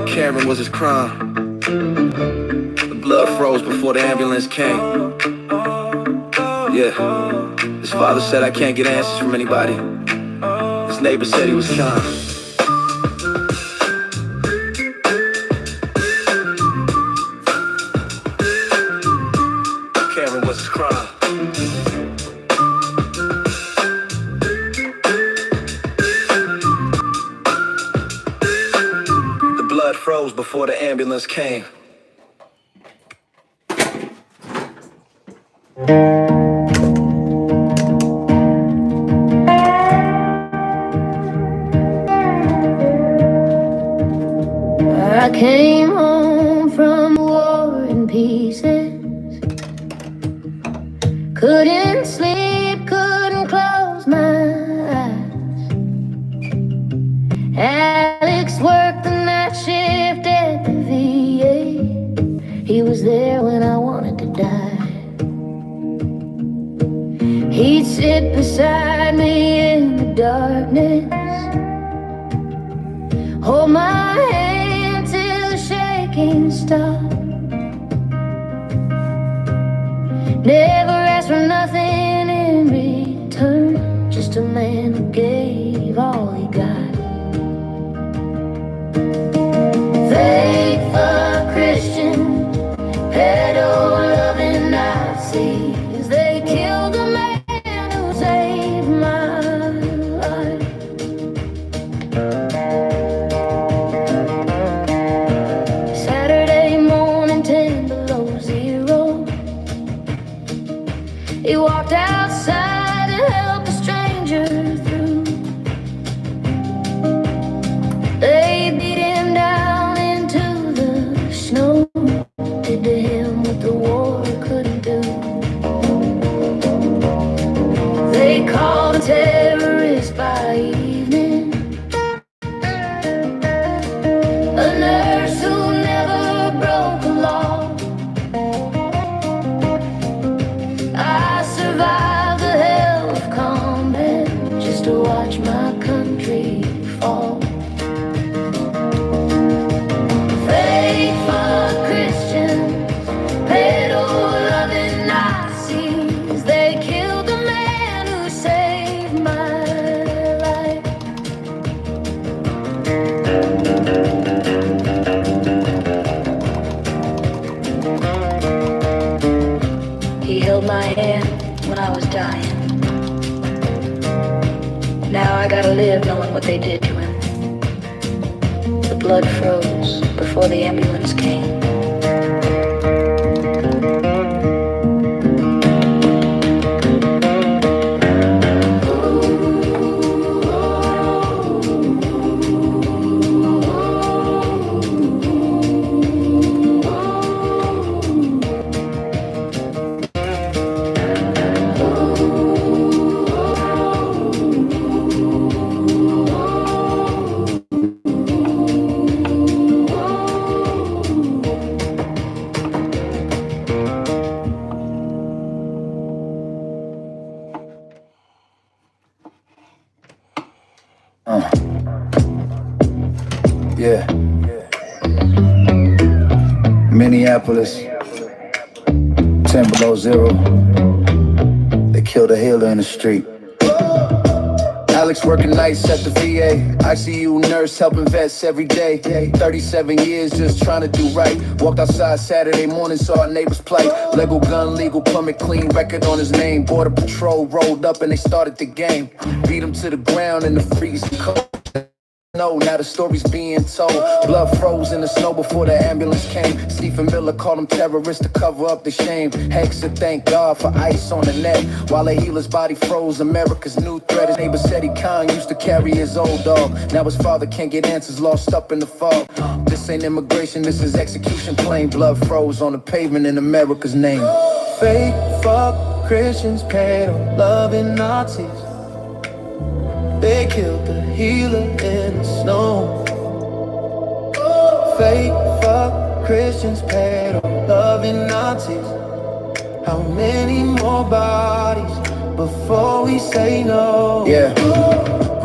Caring was his crime. The blood froze before the ambulance came. Yeah. His father said I can't get answers from anybody. His neighbor said he was kind. Caring was his crime. Blood froze before the ambulance came. I came home from war in pieces. Couldn't sleep, couldn't close my eyes. Alex worked the night shift at the VA. He was there when I wanted to die. He'd sit beside me in the darkness, hold my hand till the shaking stopped. Never asked for nothing in return, just a man who gave all he got. Fake for Christian, pedo-loving Nazis. They killed the man who saved my life. what they did to him. The blood froze before the ambulance came. Yeah. Minneapolis, 10 below zero. They killed a healer in the street. Alex working nights at the VA. ICU nurse helping vets every day. 37 years just trying to do right. Walked outside Saturday morning, saw our neighbor's plight. Lego gun, legal permit, clean record on his name. Border Patrol rolled up and they started the game. Beat him to the ground in the freezing cold. No, now the story's being told. Blood froze in the snow before the ambulance came. Stephen Miller called them terrorists to cover up the shame. Hexa thank God for ice on the neck. While a healer's body froze, America's new threat. His neighbor said he Khan used to carry his old dog. Now his father can't get answers, lost up in the fog. This ain't immigration, this is execution plane. Blood froze on the pavement in America's name. Fake fuck Christians, pedo-loving Nazis. They killed the healer in the snow. Fake fuck Christians, pedo-loving Nazis. How many more bodies before we say no? Yeah.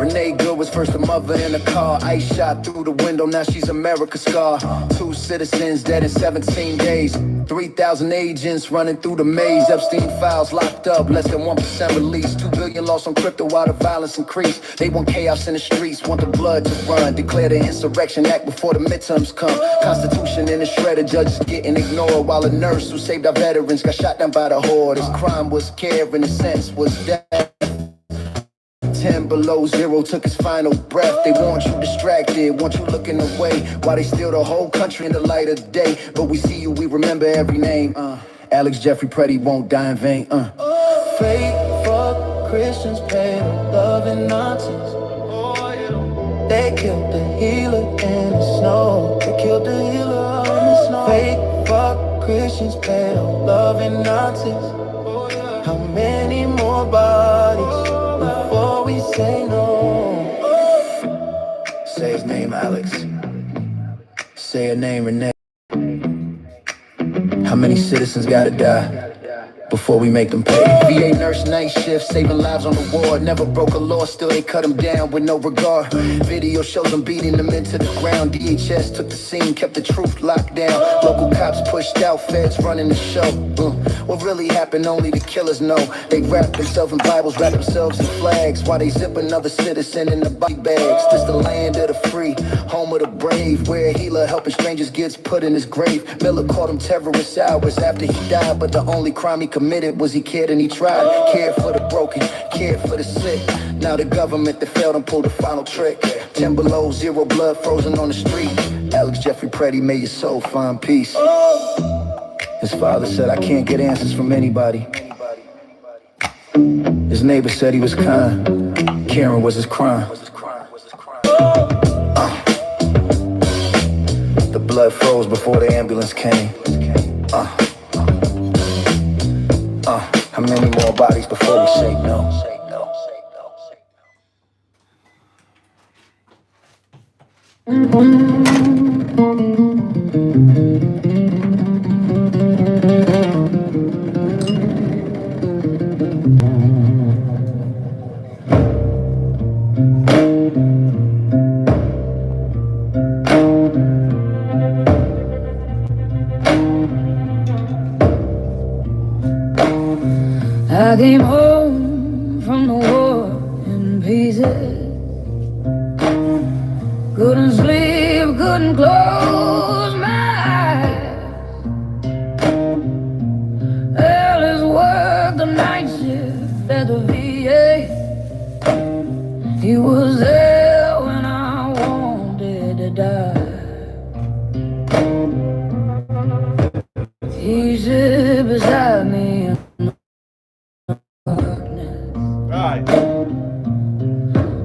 Renee Good was first a mother in a car. Ice shot through the window, now she's America's scar. 2 citizens dead in 17 days. 3,000 agents running through the maze. Epstein files locked up, less than 1% released. 2 billion lost on crypto while the violence increased. They want chaos in the streets, want the blood to run. Declare the Insurrection Act before the midterms come. Constitution in the shredder, judges getting ignored. While a nurse who saved our veterans got shot down by the horde. His crime was care and his sentence was death. 10 below zero took his final breath. They want you distracted, want you looking away, while they steal the whole country in the light of day. But we see you, we remember every name. Alex Jeffrey Preddy won't die in vain. Fake fuck Christians, pedo-loving Nazis. They killed the healer in the snow. They killed the healer in the snow. Fake fuck Christians, pedo-loving Nazis. How many more bodies before we say no? Say his name, Alex. Say her name, Renee. How many citizens gotta die before we make them pay? VA nurse night shift, saving lives on the ward. Never broke a law, still they cut them down with no regard. Video shows them beating them into the ground. DHS took the scene, kept the truth locked down. Local cops pushed out, feds running the show. What really happened, only the killers know. They wrap themselves in Bibles, wrap themselves in flags, while they zip another citizen in the body bags. This the land of the free, home of the brave, where a healer helping strangers gets put in his grave. Miller called him terrorist hours after he died, but the only crime he committed was he cared and he tried. Cared for the broken, cared for the sick. Now the government that failed him pulled the final trick. 10 below zero, blood frozen on the street. Alex Jeffrey Preddy, may your soul find peace. His father said, I can't get answers from anybody. His neighbor said he was kind. Caring was his crime. The blood froze before the ambulance came. How many more bodies before we say no? I came home from the war in pieces. Couldn't sleep, couldn't close my eyes. Alice worked the night shift at the VA. He was there die. Easy beside me in the darkness. Right.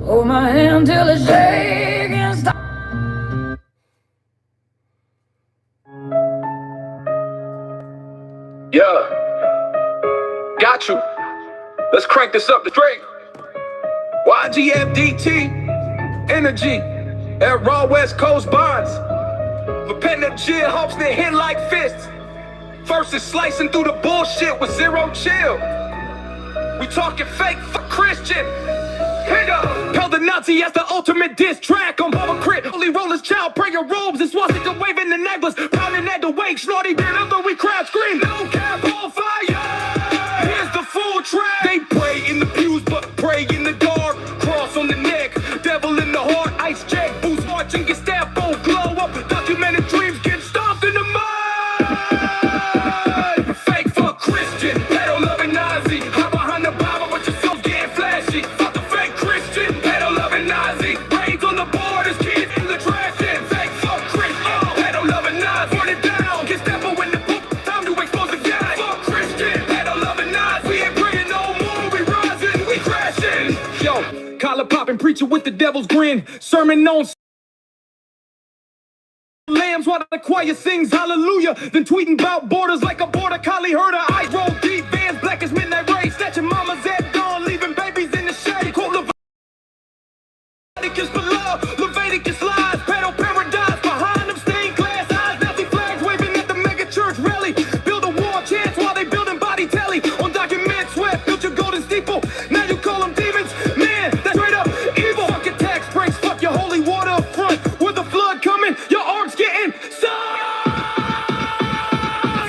Hold my hand till it's shaking. Stop. Yeah, got you. Let's crank this up to Drake. YGFDT, energy, at Raw West Coast Bonds. Repentant chill, hopes that hit like fists. Versus slicing through the bullshit with zero chill. We talking fake for Christian. Hit up. Held the Nazi as the ultimate diss track on Bubba Crit. Holy rollers, child, praying robes, and swastika waving the necklace. Pounding at the wake, snorty did although we crowd scream. No cap on fire. Here's the full track. They pray in the pews, but pray in the dark. Cross on the neck, devil in the heart. Ice check, boots marching, Gestapo glow up. Documented dreams get stomped in the mud. Fake for Christian, pedo loving Nazi. Hop behind the Bible, but your soul's getting flashy. Fuck the fake Christian, pedo loving Nazi. Raids on the borders, kids in the trash can. Fake for Christian, pedo loving Nazi. Burn it down, Gestapo in the book. Time to expose the guy. Fuck Christian, pedo loving Nazi. We ain't praying no more, we rising, we crashing. Yo, collar popping, preacher with the devil's grin. Sermon on lambs while the choir sings hallelujah. Then tweeting about borders like a border collie herder. I roll deep vans, black as midnight rays. Snatching mamas at dawn, leaving babies in the shade. Quote Leviticus below, Leviticus lies. Pedo paradise behind them stained glass eyes. Nazi flags waving at the mega church rally. Build a war chants while they building body telly. On document sweat, built your golden steeple. Now you call them demons. Man, that's straight up evil. Fuck your tax breaks, fuck your holy water up front. With the flood coming, your arms getting sunk.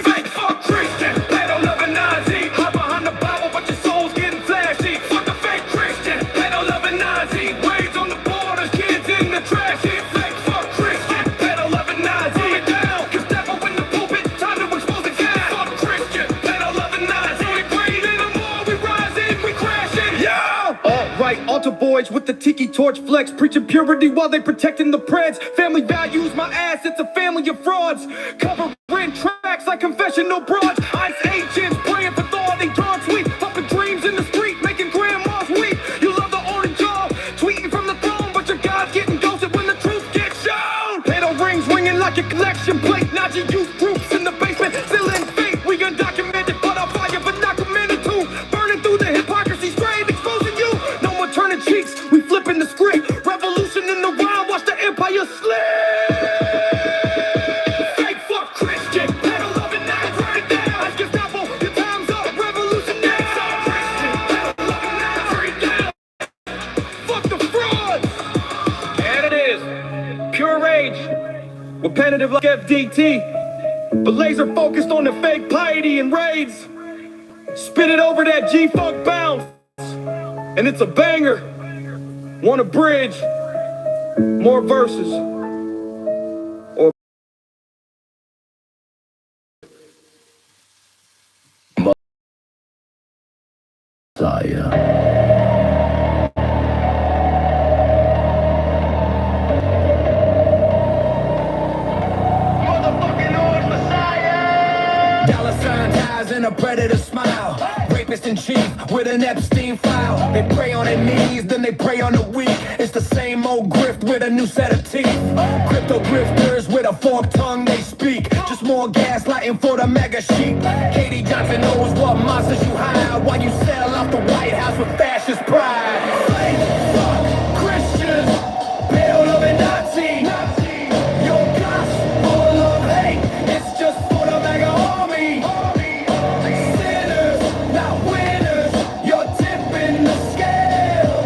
Fake for Christian, pedo loving Nazi. Hop behind the Bible, but your soul's getting flashy. Fuck the fake Christian, pedo loving Nazi. Raids on the borders, kids in the trash. Fake for Christian, pedo loving Nazi. Burn it down, Gestapo in the pulpit. Time to expose the guy. Fuck Christian, pedo loving Nazi. We breathe in the more, we rising, we crashing. Yeah! Alright, altar boys with the tiki torch flex. Preaching purity while they protecting the preds. Family values my ass, it's a family of frauds. Covering tracks like confessional broads. ICE agents praying for thought, they drawn sweet. Pumping dreams in the street, making grandmas weep. You love the orange jaw, tweeting from the throne, but your God's getting ghosted when the truth gets shown. Pedo rings ringing like a collection plate. Nazi youth groups in the basement, still in faith. We undocumented, but on fire, but not committed to. Burning through the hypocrisy straight, exposing you. No more turning cheeks, we flipping the script. Revolution in the wild, watch the empire slip. Fake fuck Christian, pedo loving Nazi. Burn it down, Gestapo, your time's up. Revolution now. Christian, pedo loving Nazi. Burn it down. Fuck the fraud. And it is pure rage, repetitive like FDT, but laser focused on the fake piety and raids. Spit it over that G-Funk bounce, and it's a banger. Want a bridge, more verses, or Messiah. Dollar sign ties and a predator smile. Rapist in chief with an Epstein file. They prey on their knees, then they prey on the weak. It's the same old grift with a new set of teeth. Crypto grifters with a forked tongue they speak. Just more gaslighting for the mega sheep. Katie Johnson knows what monsters you hide while you sell off the White House with fascist pride. Fake fuck Christians, pedo loving Nazi. Your gospel of hate, it's just for the mega army. Sinners, not winners, you're tipping the scale.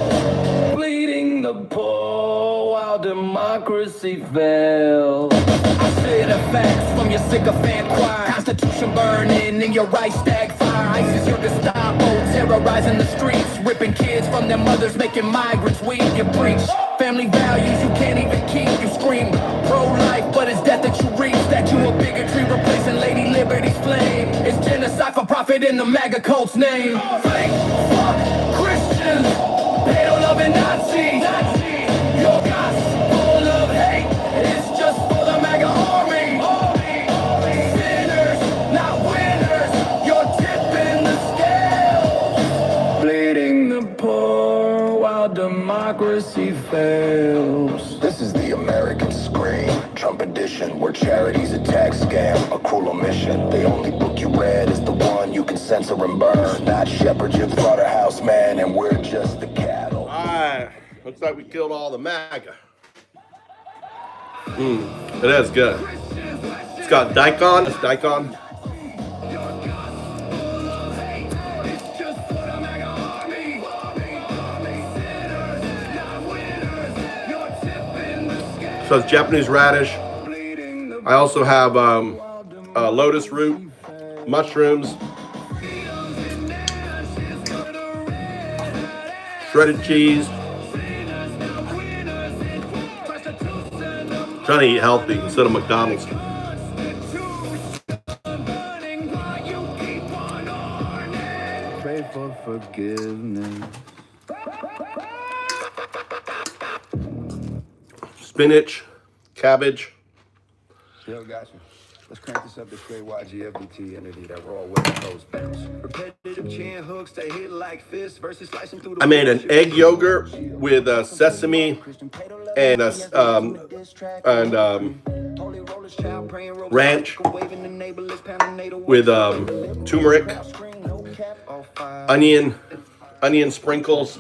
Bleeding the poor while democracy fails. I say the facts from your sycophant choir. Constitution burning in your right stag fire. ISIS your Gestapo, terrorizing the streets. Ripping kids from their mothers, making migrants weep. You preach family values you can't even keep. You scream pro-life, but it's death that you reap. Statue of bigotry replacing Lady Liberty's flame. It's genocide for profit in the MAGA cult's name. Fake fuck Christians, pedo loving Nazi. Your gospel of hate. democracy fails. This is the American scream, Trump edition, where charity's a tax scam, a cruel omission. The only book you read is the one you can censor and burn. Not shepherd your slaughterhouse, man, and we're just the cattle. Alright, looks like we killed all the MAGA. It is good. It's got daikon. It's daikon. So it's Japanese radish. I also have lotus root, mushrooms, shredded cheese. Trying to eat healthy instead of McDonald's. Pray for forgiveness. Spinach, cabbage. Yo, gotcha. Let's crank this up to straight YGFBT energy, that raw West Coast bounce. Repetitive chin hooks that hit like fists versus slicing through the. I made an egg yogurt with sesame and ranch with turmeric, onion sprinkles,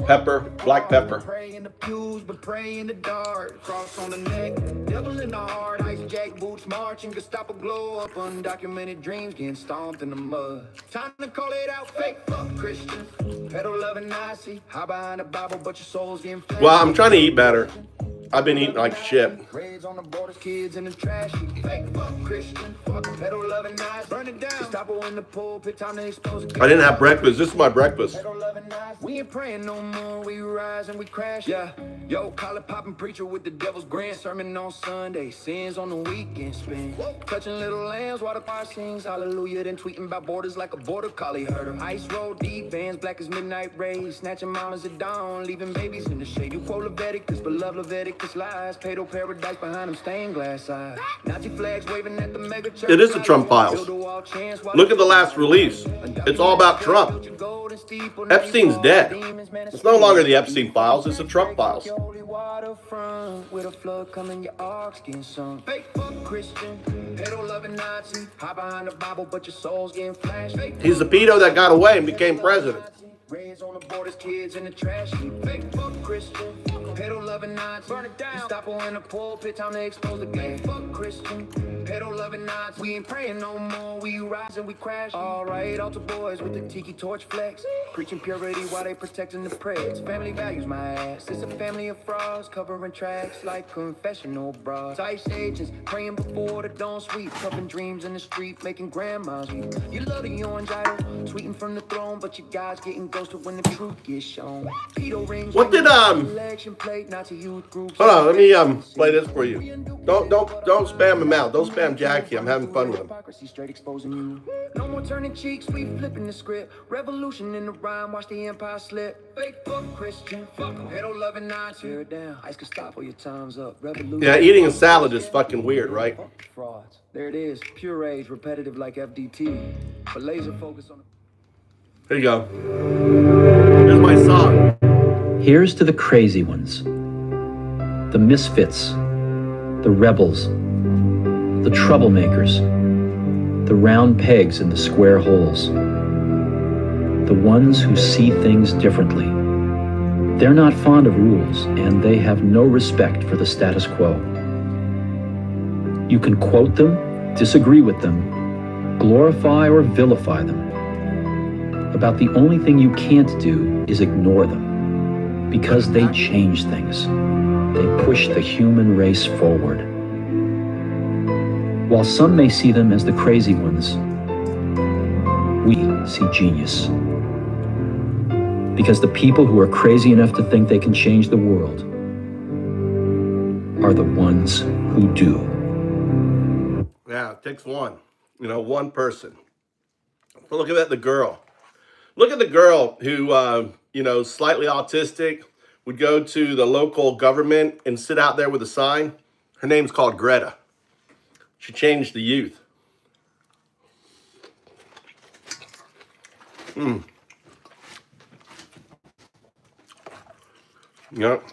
pepper, black pepper. Pray in the pews, but pray in the dark. Cross on the neck, devil in the heart. Ice jack boots marching, Gestapo glow up. Undocumented dreams getting stomped in the mud. Time to call it out, fake fuck Christian. PEDOlovin Nazi, hide behind the Bible, but your soul's getting flashy. Well, I'm trying to eat better. I've been eating like shit. Raids on the borders, kids in the trash. Fake fuck Christian, fuck PEDOlovin Nazi. Burn it down. Gestapo in the pulpit, time to expose it. I didn't have breakfast. This is my breakfast. PEDOlovin Nazi. We ain't praying no more, we rise and we crash. Yeah, yo, collar popping preacher with the devil's grand sermon on Sunday, sins on the weekend spin. Touching little lambs while the choir sings hallelujah, then tweeting about borders like a border collie herder. Ice road deep, bands black as midnight rays, snatching mamas at dawn, leaving babies in the shade. You quote Leviticus, beloved Leviticus lies, Pedo paradise behind them stained glass eyes. Nazi flags waving at the mega church. It is the Trump files. Look at the last release. It's all about Trump. Epstein's dead. It's no longer the Epstein files, it's the Trump files. With a flood coming, your arcs getting sunk. Fake fuck Christian, PEDOlovin Nazi. Hide behind the Bible, but your soul's getting flashed. He's the pedo that got away and became president. Raids on the borders, kids in the trash heap. Fake fuck Christian, PEDOlovin Nazi. Burn it down. Gestapo in the pulpit, time to expose the game. Fuck Christian, PEDOlovin Nazi. We ain't praying no more, we rise and we crash. Alright, altar boys with the tiki torch flex, preaching purity while they protecting the prayers. Family values my ass. It's a family of frauds covering tracks like confessional bras. Ice agents praying before the dawn sweep, cupping dreams in the street, making grandmas weep. You love the orange idol, tweeting from the throne, but your God's getting ghosted when the truth gets shown. Pedo rings. What did election plate, not to youth groups. Hold on, let me play this for you. Don't spam him out. Don't spam Jackie. I'm having fun with him. Hypocrisy straight exposing you. No more turning cheeks, we flipping the script. Revolution in the rhyme, watch the empire slip. Fake fuck Christian, fuck PEDOlovin Nazi. Tear it down, Ice Gestapo, your time's up. Revolution. Yeah, eating a salad is fucking weird, right? Frauds. There it is, pure age, repetitive like FDT. But laser focus on the... Here you go. Here's my song. Here's to the crazy ones, the misfits, the rebels, the troublemakers, the round pegs in the square holes, the ones who see things differently. They're not fond of rules, and they have no respect for the status quo. You can quote them, disagree with them, glorify or vilify them. About the only thing you can't do is ignore them, because they change things. They push the human race forward. While some may see them as the crazy ones, we see genius. Because the people who are crazy enough to think they can change the world are the ones who do. Yeah, it takes one. One person. But look at the girl. Look at the girl who, slightly autistic, would go to the local government and sit out there with a sign. Her name's called Greta. She changed the youth. You know,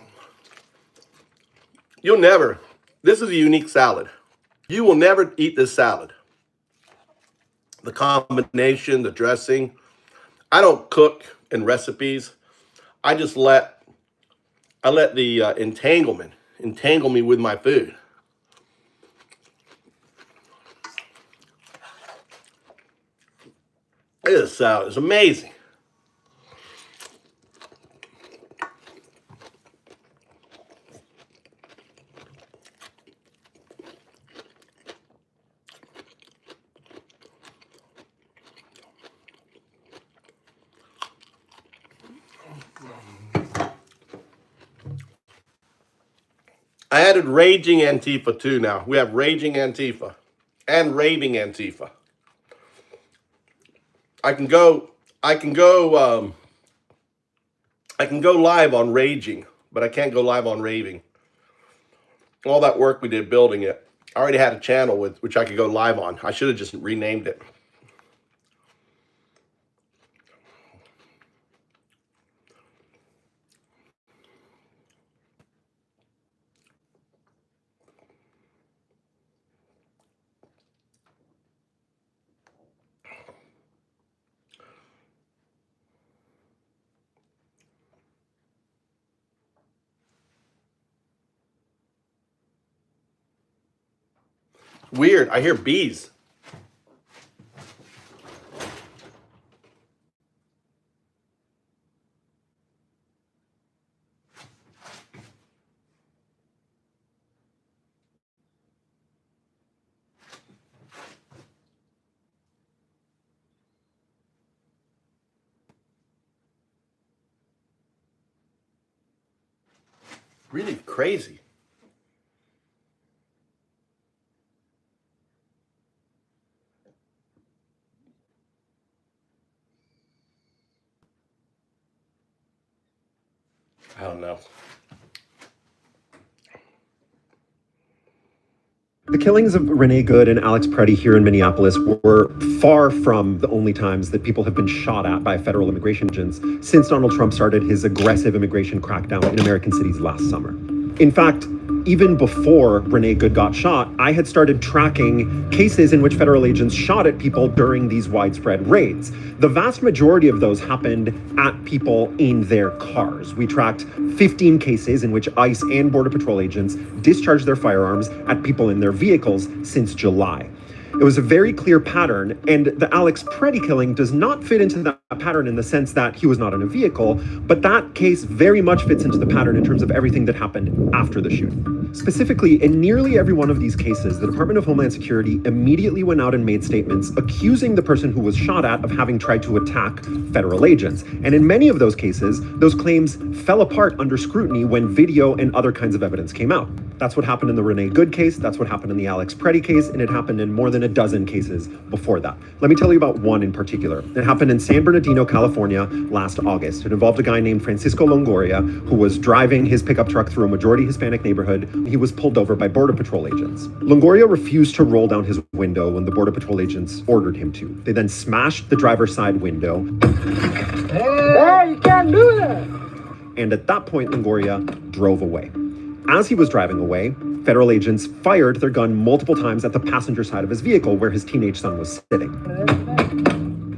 you'll never, this is a unique salad. You will never eat this salad. The combination, the dressing. I don't cook in recipes. I just let the entanglement entangle me with my food. This salad is amazing. I added Raging Antifa too now. We have Raging Antifa and Raving Antifa. I can go live on Raging, but I can't go live on Raving. All that work we did building it. I already had a channel with which I could go live on. I should have just renamed it. Weird. I hear bees. Really crazy. I don't know. The killings of Renee Good and Alex Preddy here in Minneapolis were far from the only times that people have been shot at by federal immigration agents since Donald Trump started his aggressive immigration crackdown in American cities last summer. In fact, even before Renee Good got shot, I had started tracking cases in which federal agents shot at people during these widespread raids. The vast majority of those happened at people in their cars. We tracked 15 cases in which ICE and Border Patrol agents discharged their firearms at people in their vehicles since July. It was a very clear pattern, and the Alex Preddy killing does not fit into that pattern in the sense that he was not in a vehicle, but that case very much fits into the pattern in terms of everything that happened after the shooting. Specifically, in nearly every one of these cases, the Department of Homeland Security immediately went out and made statements accusing the person who was shot at of having tried to attack federal agents. And in many of those cases, those claims fell apart under scrutiny when video and other kinds of evidence came out. That's what happened in the Renee Good case, that's what happened in the Alex Preddy case, and it happened in more than a dozen cases before that. Let me tell you about one in particular. It happened in San Bernardino, California last August. It involved a guy named Francisco Longoria who was driving his pickup truck through a majority Hispanic neighborhood. He was pulled over by Border Patrol agents. Longoria refused to roll down his window when the Border Patrol agents ordered him to. They then smashed the driver's side window. Hey, you can't do that! And at that point, Longoria drove away. As he was driving away, federal agents fired their gun multiple times at the passenger side of his vehicle where his teenage son was sitting.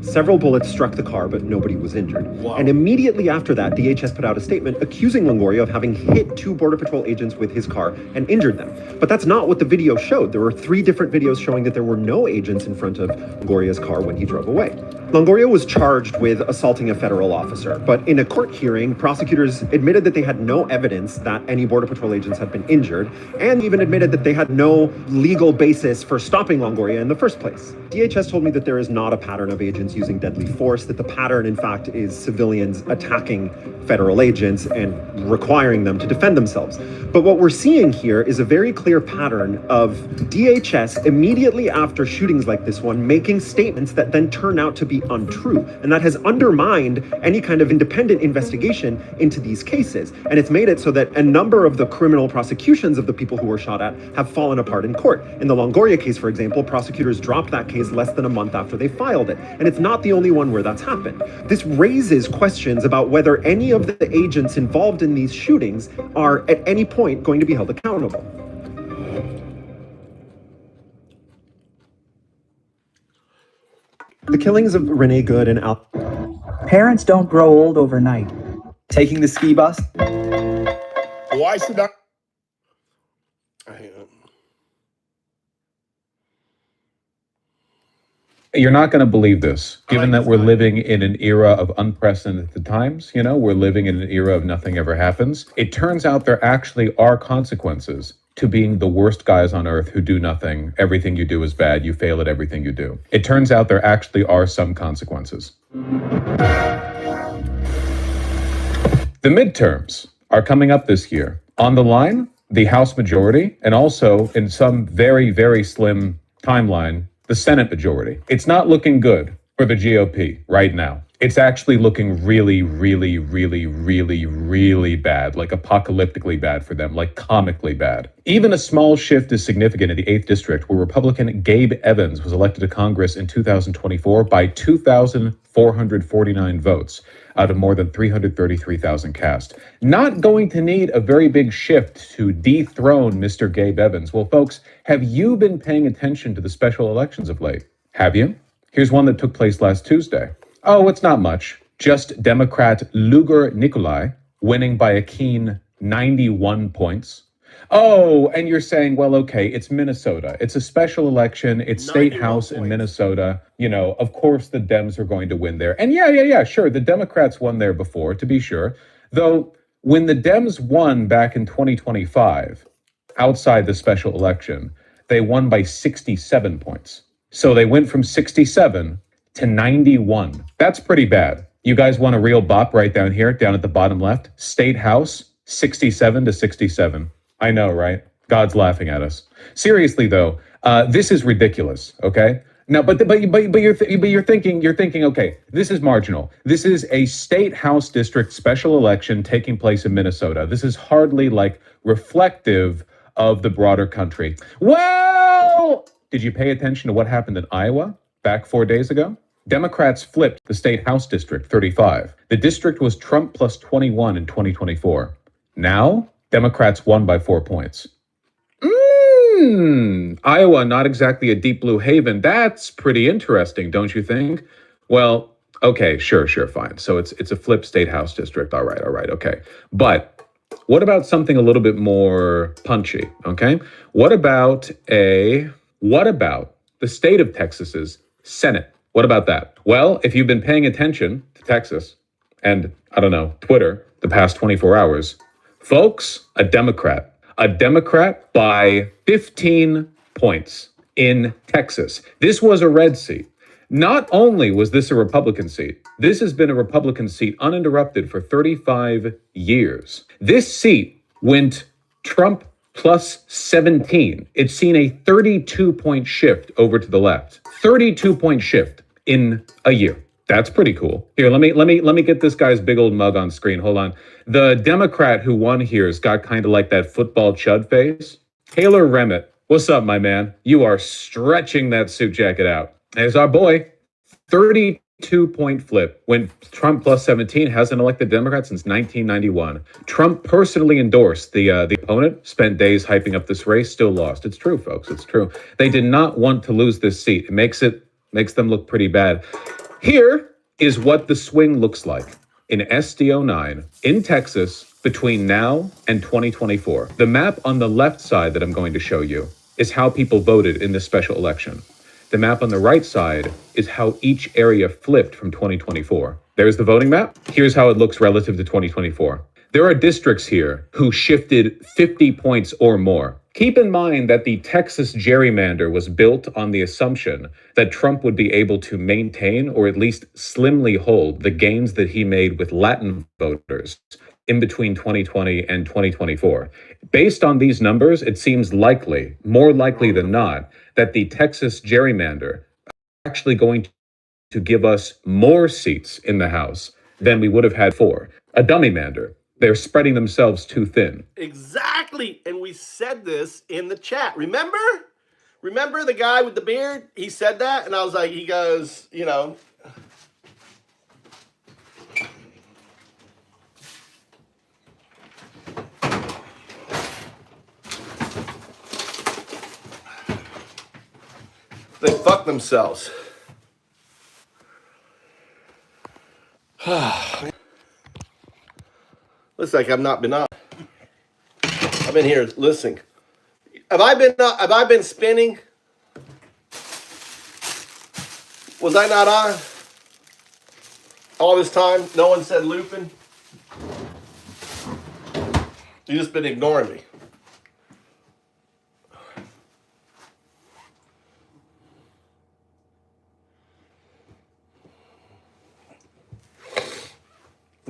Several bullets struck the car, but nobody was injured. Wow. And immediately after that, DHS put out a statement accusing Longoria of having hit 2 Border Patrol agents with his car and injured them. But that's not what the video showed. There were 3 different videos showing that there were no agents in front of Longoria's car when he drove away. Longoria was charged with assaulting a federal officer, but in a court hearing, prosecutors admitted that they had no evidence that any Border Patrol agents had been injured, and even admitted that they had no legal basis for stopping Longoria in the first place. DHS told me that there is not a pattern of agents using deadly force, that the pattern, in fact, is civilians attacking federal agents and requiring them to defend themselves. But what we're seeing here is a very clear pattern of DHS immediately after shootings like this one making statements that then turn out to be completely untrue. And that has undermined any kind of independent investigation into these cases. And it's made it so that a number of the criminal prosecutions of the people who were shot at have fallen apart in court. In the Longoria case, for example, prosecutors dropped that case less than a month after they filed it. And it's not the only one where that's happened. This raises questions about whether any of the agents involved in these shootings are at any point going to be held accountable. The killings of Renee Good and Al. Parents don't grow old overnight. Taking the ski bus? Why should I? You're not going to believe this, given that we're living in an era of unprecedented times. You know, we're living in an era of nothing ever happens. It turns out there actually are consequences to being the worst guys on earth who do nothing. Everything you do is bad. You fail at everything you do. It turns out there actually are some consequences. The midterms are coming up this year. On the line, the House majority, and also in some very, very slim timeline, the Senate majority. It's not looking good for the GOP right now. It's actually looking really, really, really, really, really bad, like apocalyptically bad for them, like comically bad. Even a small shift is significant in the 8th District, where Republican Gabe Evans was elected to Congress in 2024 by 2,449 votes out of more than 333,000 cast. Not going to need a very big shift to dethrone Mr. Gabe Evans. Well, folks, have you been paying attention to the special elections of late? Have you? Here's one that took place last Tuesday. Oh, it's not much. Just Democrat Lugar Nikolai winning by a keen 91 points. Oh, and you're saying, well, okay, it's Minnesota. It's a special election. It's state house in Minnesota. You know, of course the Dems are going to win there. And yeah, sure. The Democrats won there before, to be sure. Though when the Dems won back in 2025, outside the special election, they won by 67 points. So they went from 67 to 91. That's pretty bad. You guys want a real bop right down here, down at the bottom left? State House, 67 to 67. I know, right? God's laughing at us. Seriously, though, this is ridiculous. Okay. Now, but you're thinking, okay, this is marginal. This is a state house district special election taking place in Minnesota. This is hardly like reflective of the broader country. Well, did you pay attention to what happened in Iowa back 4 days ago? Democrats flipped the state house district 35. The district was Trump plus 21 in 2024. Now, Democrats won by 4 points. Iowa, not exactly a deep blue haven. That's pretty interesting, don't you think? Well, okay, sure, fine. So it's a flip state house district. All right, okay. But what about something a little bit more punchy, okay? What about the state of Texas's Senate? What about that? Well, if you've been paying attention to Texas and, I don't know, Twitter the past 24 hours, folks, a Democrat by 15 points in Texas. This was a red seat. Not only was this a Republican seat, this has been a Republican seat uninterrupted for 35 years. This seat went Trump plus 17. It's seen a 32-point shift over to the left. 32-point shift in a year. That's pretty cool. Here, let me get this guy's big old mug on screen. Hold on. The Democrat who won here's got kind of like that football chud face. Taylor Remmett, what's up, my man? You are stretching that suit jacket out. There's our boy. 32-point flip when Trump plus 17 hasn't elected Democrat since 1991. Trump personally endorsed the opponent, spent days hyping up this race, still lost. It's true, folks. It's true. They did not want to lose this seat. It makes them look pretty bad. Here is what the swing looks like in SD09 in Texas between now and 2024. The map on the left side that I'm going to show you is how people voted in this special election. The map on the right side is how each area flipped from 2024. There's the voting map. Here's how it looks relative to 2024. There are districts here who shifted 50 points or more. Keep in mind that the Texas gerrymander was built on the assumption that Trump would be able to maintain or at least slimly hold the gains that he made with Latin voters in between 2020 and 2024. Based on these numbers, it seems likely, more likely than not, that the Texas gerrymander is actually going to give us more seats in the House than we would have had for. A dummy mander. They're spreading themselves too thin. Exactly. And we said this in the chat. Remember? Remember the guy with the beard? He said that, and I was like, he goes, you know, they fuck themselves. Looks like I've not been on. I've been here listening. Have I been spinning? Was I not on all this time? No one said looping. You just been ignoring me.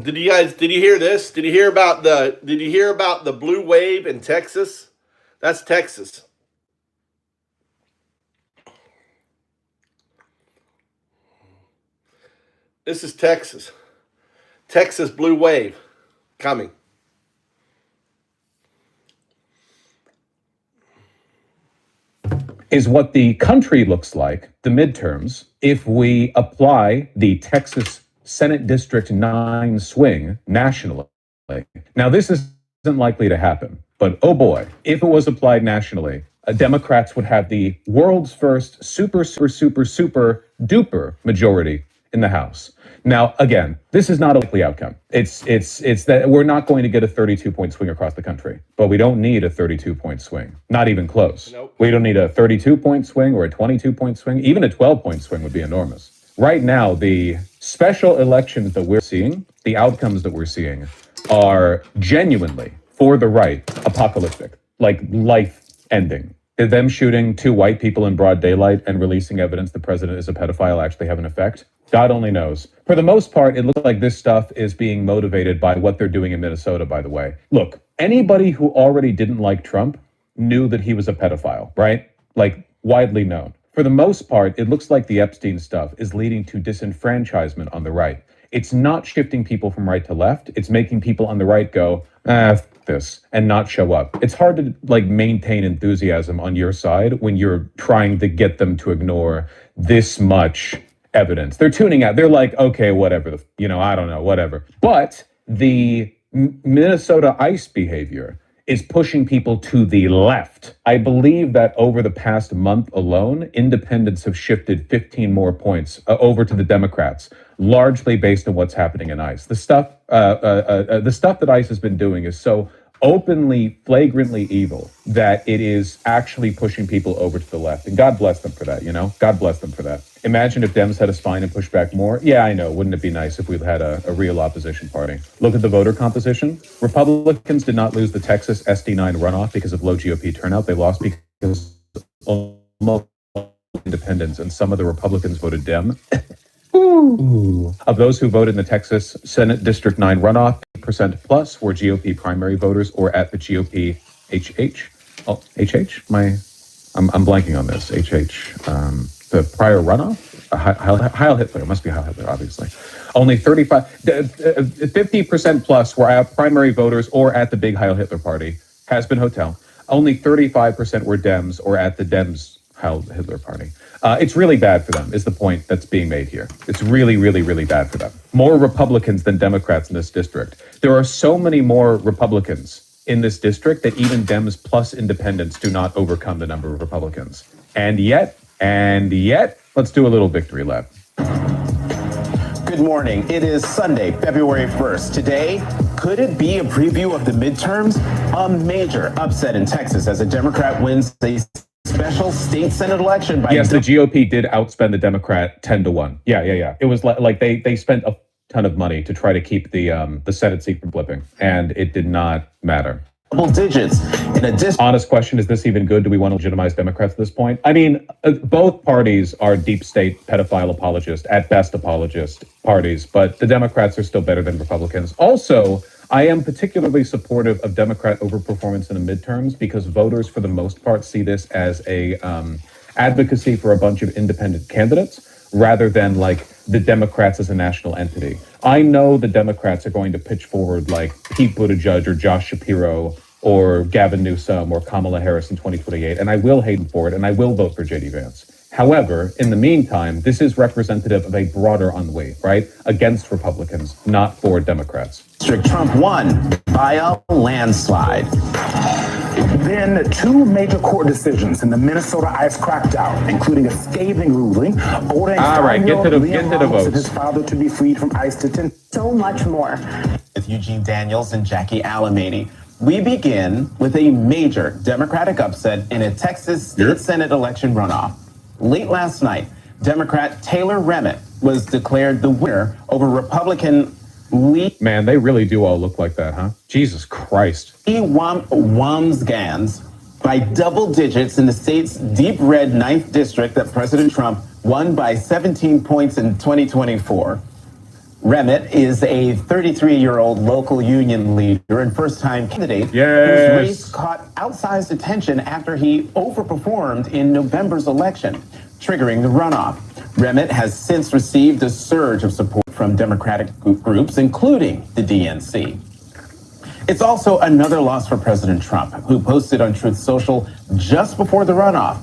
Did you hear this? Did you hear about the blue wave in Texas? That's Texas. This is Texas. Texas blue wave coming. Is what the country looks like, the midterms, if we apply the Texas Senate District 9 swing nationally. Now, this isn't likely to happen, but oh boy, if it was applied nationally, Democrats would have the world's first super duper majority in the House. Now, again, this is not a likely outcome. It's that we're not going to get a 32-point swing across the country, but we don't need a 32-point swing. Not even close. Nope. We don't need a 32-point swing or a 22-point swing. Even a 12-point swing would be enormous. Right now, the special elections that we're seeing, the outcomes that we're seeing, are genuinely, for the right, apocalyptic, like life-ending. Did them shooting 2 white people in broad daylight and releasing evidence the president is a pedophile actually have an effect? God only knows. For the most part, it looks like this stuff is being motivated by what they're doing in Minnesota, by the way. Look, anybody who already didn't like Trump knew that he was a pedophile, right? Like, widely known. For the most part, it looks like the Epstein stuff is leading to disenfranchisement on the right. It's not shifting people from right to left. It's making people on the right go, this, and not show up. It's hard to maintain enthusiasm on your side when you're trying to get them to ignore this much evidence. They're tuning out. They're like, okay, whatever, I don't know, whatever. But the Minnesota ICE behavior is pushing people to the left. I believe that over the past month alone, independents have shifted 15 more points over to the Democrats, largely based on what's happening in ICE. The stuff that ICE has been doing is so openly, flagrantly evil that it is actually pushing people over to the left. And God bless them for that, God bless them for that. Imagine if Dems had a spine and pushed back more. Yeah, I know. Wouldn't it be nice if we had a real opposition party? Look at the voter composition. Republicans did not lose the Texas SD9 runoff because of low GOP turnout. They lost because almost independents, and some of the Republicans voted Dem. Ooh. Of those who voted in the Texas Senate District 9 runoff, percent plus were GOP primary voters or at the GOP HH. Oh, HH? I'm blanking on this. HH. The prior runoff? Heil Hitler. It must be Heil Hitler, obviously. Only 50% plus were at primary voters or at the big Heil Hitler party. Has been hotel. Only 35% were Dems or at the Dems Heil Hitler party. It's really bad for them, is the point that's being made here. It's really, really, really bad for them. More Republicans than Democrats in this district. There are so many more Republicans in this district that even Dems plus independents do not overcome the number of Republicans. And yet, let's do a little victory lap. Good morning. It is Sunday, February 1st. Today, could it be a preview of the midterms? A major upset in Texas as a Democrat wins a special state Senate election by... Yes, the GOP did outspend the Democrat 10-1. Yeah. It was like they spent a ton of money to try to keep the Senate seat from flipping, and it did not matter. Double digits in a honest question, is this even good? Do we want to legitimize Democrats at this point? I mean, both parties are deep state pedophile apologist, at best apologist parties, but the Democrats are still better than Republicans. Also, I am particularly supportive of Democrat overperformance in the midterms because voters, for the most part, see this as a advocacy for a bunch of independent candidates, rather than like the Democrats as a national entity. I know the Democrats are going to pitch forward like Pete Buttigieg or Josh Shapiro or Gavin Newsom or Kamala Harris in 2028, and I will hate them for it, and I will vote for J.D. Vance. However, in the meantime, this is representative of a broader ennui, right? Against Republicans, not for Democrats. Trump won by a landslide. Then two major court decisions in the Minnesota ICE crackdown, including a scathing ruling ordering all right, get to the votes. And his father to be freed from ICE detention. So much more. With Eugene Daniels and Jackie Alamany. We begin with a major Democratic upset in a Texas state Senate election runoff. Late last night, Democrat Taylor Remmett was declared the winner over Republican Lee. Man, they really do all look like that, huh? Jesus Christ. Wamsgans by double digits in the state's deep red 9th district that President Trump won by 17 points in 2024. Remmett is a 33-year-old local union leader and first-time candidate whose race caught outsized attention after he overperformed in November's election, triggering the runoff. Remmett has since received a surge of support from Democratic groups, including the DNC. It's also another loss for President Trump, who posted on Truth Social just before the runoff.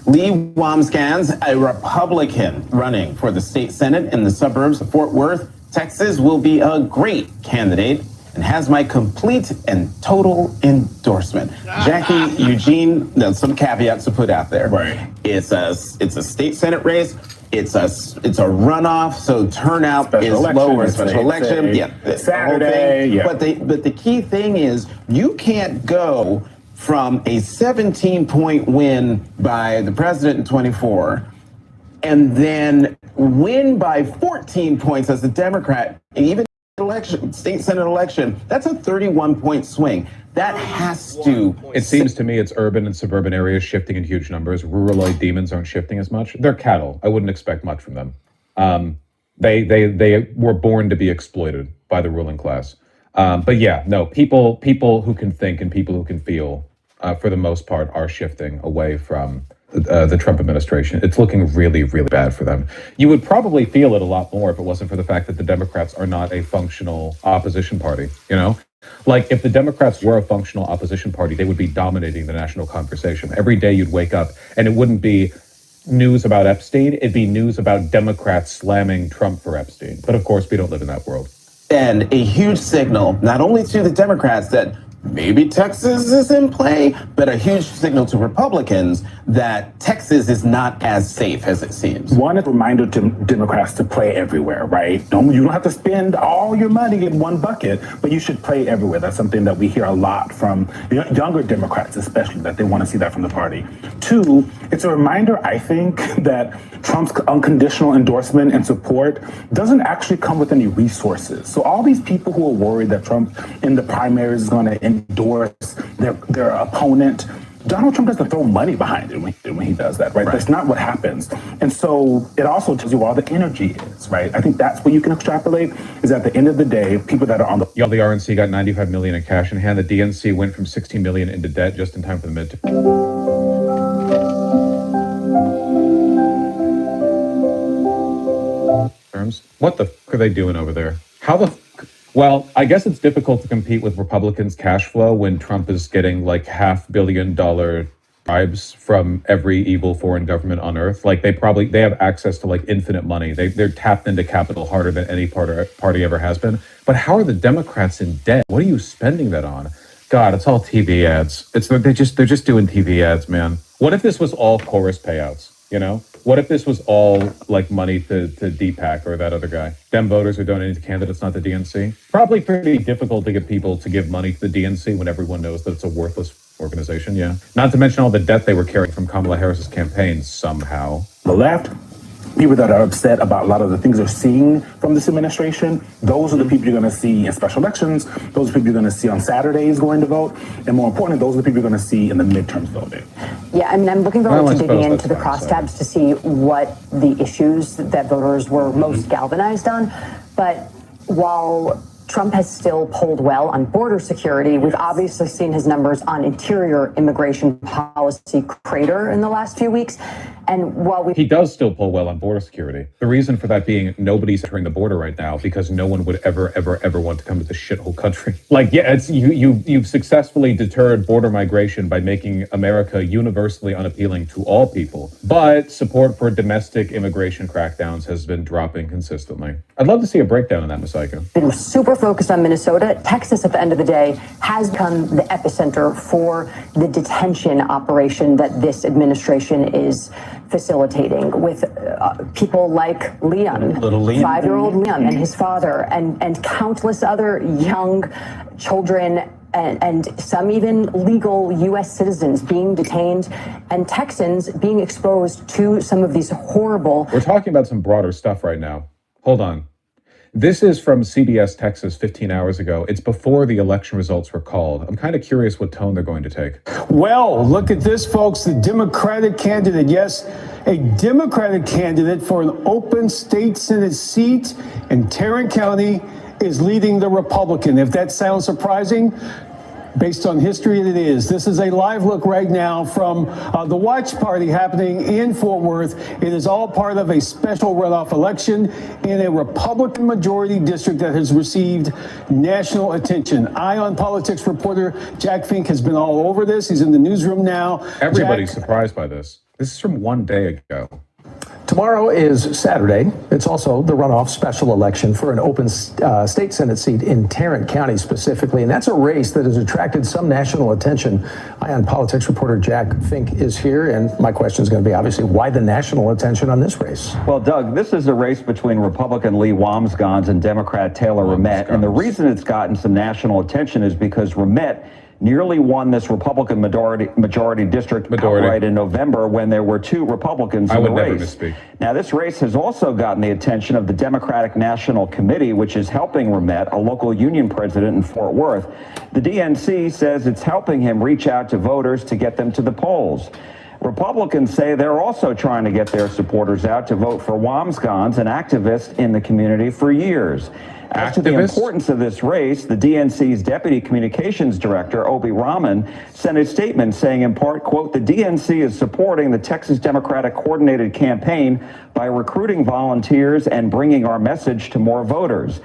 Lee Wamsgans, a Republican running for the state Senate in the suburbs of Fort Worth, Texas, will be a great candidate and has my complete and total endorsement. Jackie, Eugene, there's some caveats to put out there. Right. It's a state Senate race. It's a runoff, so turnout is lower. Special election, Saturday, yeah. But the key thing is you can't go from a 17-point win by the president in 24 and then win by 14 points as a Democrat, even state Senate election. That's a 31-point swing. That has to. It seems to me it's urban and suburban areas shifting in huge numbers. Ruraloid demons aren't shifting as much. They're cattle. I wouldn't expect much from them. They were born to be exploited by the ruling class. But yeah, no, people who can think and people who can feel, for the most part, are shifting away from the Trump administration. It's looking really, really bad for them. You would probably feel it a lot more if it wasn't for the fact that the Democrats are not a functional opposition party, you know? Like, if the Democrats were a functional opposition party, they would be dominating the national conversation. Every day you'd wake up and it wouldn't be news about Epstein, it'd be news about Democrats slamming Trump for Epstein. But of course, we don't live in that world. And a huge signal, not only to the Democrats that maybe Texas is in play, but a huge signal to Republicans that Texas is not as safe as it seems. One, is a reminder to Democrats to play everywhere, right? You don't have to spend all your money in one bucket, but you should play everywhere. That's something that we hear a lot from younger Democrats, especially, that they want to see that from the party. Two, it's a reminder, I think, that Trump's unconditional endorsement and support doesn't actually come with any resources. So all these people who are worried that Trump in the primaries is going to endorse their opponent, Donald Trump doesn't throw money behind it when he does that, right? That's not what happens. And so it also tells you where all the energy is, right? I think that's what you can extrapolate, is at the end of the day, people that are on the... Yeah, the RNC got $95 million in cash in hand. The DNC went from $16 million into debt just in time for the midterm. What the fuck are they doing over there? How the Well, I guess it's difficult to compete with Republicans' cash flow when Trump is getting like $500 million bribes from every evil foreign government on earth. Like they have access to like infinite money. They're tapped into capital harder than any party ever has been. But how are the Democrats in debt? What are you spending that on? God, it's all TV ads. They're just doing TV ads, man. What if this was all chorus payouts? You know, what if this was all like money to DPAC or that other guy? Dem voters are donating to candidates, not the DNC. Probably pretty difficult to get people to give money to the DNC when everyone knows that it's a worthless organization. Yeah. Not to mention all the debt they were carrying from Kamala Harris's campaign somehow. The left, people that are upset about a lot of the things they're seeing from this administration, those are the people you're going to see in special elections. Those are the people you're going to see on Saturdays going to vote. And more importantly, those are the people you're going to see in the midterms voting. Yeah, I mean, I'm looking forward to digging into the crosstabs to see what the issues that voters were most galvanized on. But while Trump has still polled well on border security. We've obviously seen his numbers on interior immigration policy crater in the last few weeks. And while he does still poll well on border security, the reason for that being nobody's entering the border right now because no one would ever want to come to this shithole country. Like, yeah, it's you've successfully deterred border migration by making America universally unappealing to all people. But support for domestic immigration crackdowns has been dropping consistently. I'd love to see a breakdown on that, Masaika. Been super focused on Minnesota. Texas, at the end of the day, has become the epicenter for the detention operation that this administration is facilitating, with people like Liam, Little Liam. 5-year-old Liam, and his father, and countless other young children, and some even legal U.S. citizens being detained, and Texans being exposed to some of these horrible... We're talking about some broader stuff right now. Hold on. This is from CBS Texas 15 hours ago. It's before the election results were called. I'm kind of curious what tone they're going to take. Well, look at this, folks. The Democratic candidate, yes, a Democratic candidate for an open state Senate seat in Tarrant County is leading the Republican. If that sounds surprising, based on history, it is. This is a live look right now from the watch party happening in Fort Worth. It is all part of a special runoff election in a Republican majority district that has received national attention. Eye on Politics reporter Jack Fink has been all over this. He's in the newsroom now. Everybody's surprised by this. This is from one day ago. Tomorrow is Saturday. It's also the runoff special election for an open state Senate seat in Tarrant County specifically, and that's a race that has attracted some national attention. Eye on Politics reporter Jack Fink is here, and my question is going to be obviously why the national attention on this race? Well, Doug, this is a race between Republican Lee Wamsgans and Democrat Taylor Ramett, and the reason it's gotten some national attention is because Ramett nearly won this Republican majority district outright in November when there were two Republicans in the race. Never misspeak. Now, this race has also gotten the attention of the Democratic National Committee, which is helping Ramett, a local union president in Fort Worth. The DNC says it's helping him reach out to voters to get them to the polls. Republicans say they're also trying to get their supporters out to vote for Wamsgans, an activist in the community for years. As to the importance of this race, the DNC's Deputy Communications Director, Obi Rahman, sent a statement saying, in part, quote, the DNC is supporting the Texas Democratic Coordinated Campaign by recruiting volunteers and bringing our message to more voters.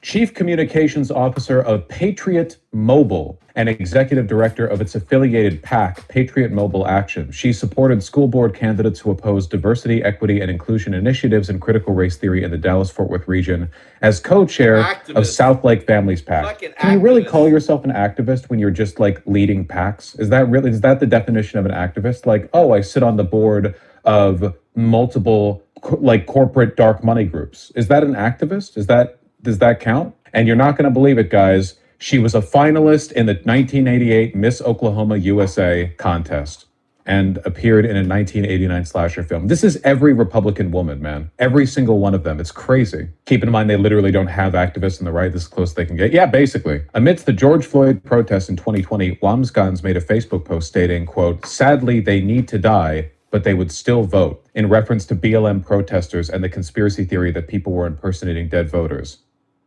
Chief Communications Officer of Patriot Mobile and Executive Director of its affiliated PAC, Patriot Mobile Action. She supported school board candidates who opposed diversity, equity, and inclusion initiatives and critical race theory in the Dallas-Fort Worth region as co-chair of South Lake Families PAC. Can you really call yourself an activist when you're just like leading PACs? Is that the definition of an activist? Like, oh, I sit on the board of multiple like corporate dark money groups. Is that an activist? Does that count? And you're not going to believe it, guys. She was a finalist in the 1988 Miss Oklahoma USA contest and appeared in a 1989 slasher film. This is every Republican woman, man. Every single one of them. It's crazy. Keep in mind, they literally don't have activists on the right. This is close they can get. Yeah, basically. Amidst the George Floyd protests in 2020, Wamsgans made a Facebook post stating, quote, sadly, they need to die, but they would still vote, in reference to BLM protesters and the conspiracy theory that people were impersonating dead voters.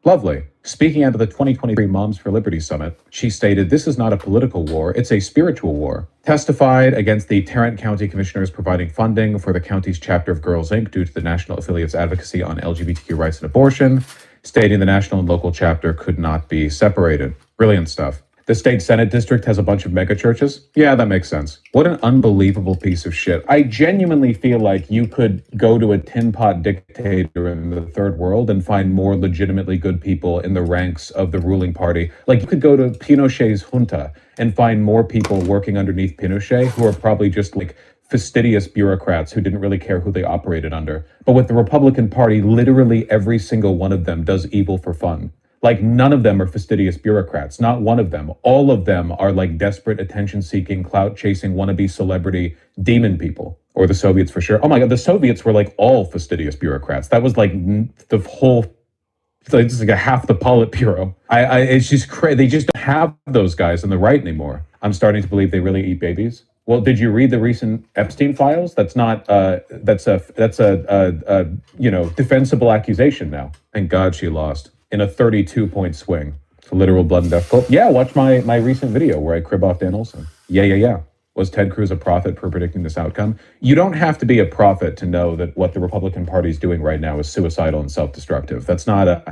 Lovely. Speaking out of the 2023 Moms for Liberty Summit, she stated, this is not a political war, it's a spiritual war. Testified against the Tarrant County Commissioners providing funding for the county's chapter of Girls Inc. due to the national affiliate's advocacy on LGBTQ rights and abortion, stating the national and local chapter could not be separated. Brilliant stuff. The state Senate district has a bunch of mega churches. Yeah, that makes sense. What an unbelievable piece of shit. I genuinely feel like you could go to a tin pot dictator in the third world and find more legitimately good people in the ranks of the ruling party. Like you could go to Pinochet's junta and find more people working underneath Pinochet who are probably just like fastidious bureaucrats who didn't really care who they operated under. But with the Republican Party, literally every single one of them does evil for fun. Like none of them are fastidious bureaucrats, not one of them. All of them are like desperate attention-seeking, clout-chasing, wannabe celebrity demon people. Or the Soviets for sure. Oh my God, the Soviets were like all fastidious bureaucrats. That was like the whole, it's like a half the Politburo. It's just crazy. They just don't have those guys on the right anymore. I'm starting to believe they really eat babies. Well, did you read the recent Epstein files? That's not, that's a defensible accusation now. Thank God she lost. in a 32-point swing. It's a literal blood and death cult. Yeah, watch my recent video where I crib off Dan Olson. Yeah. Was Ted Cruz a prophet for predicting this outcome? You don't have to be a prophet to know that what the Republican Party is doing right now is suicidal and self-destructive. That's not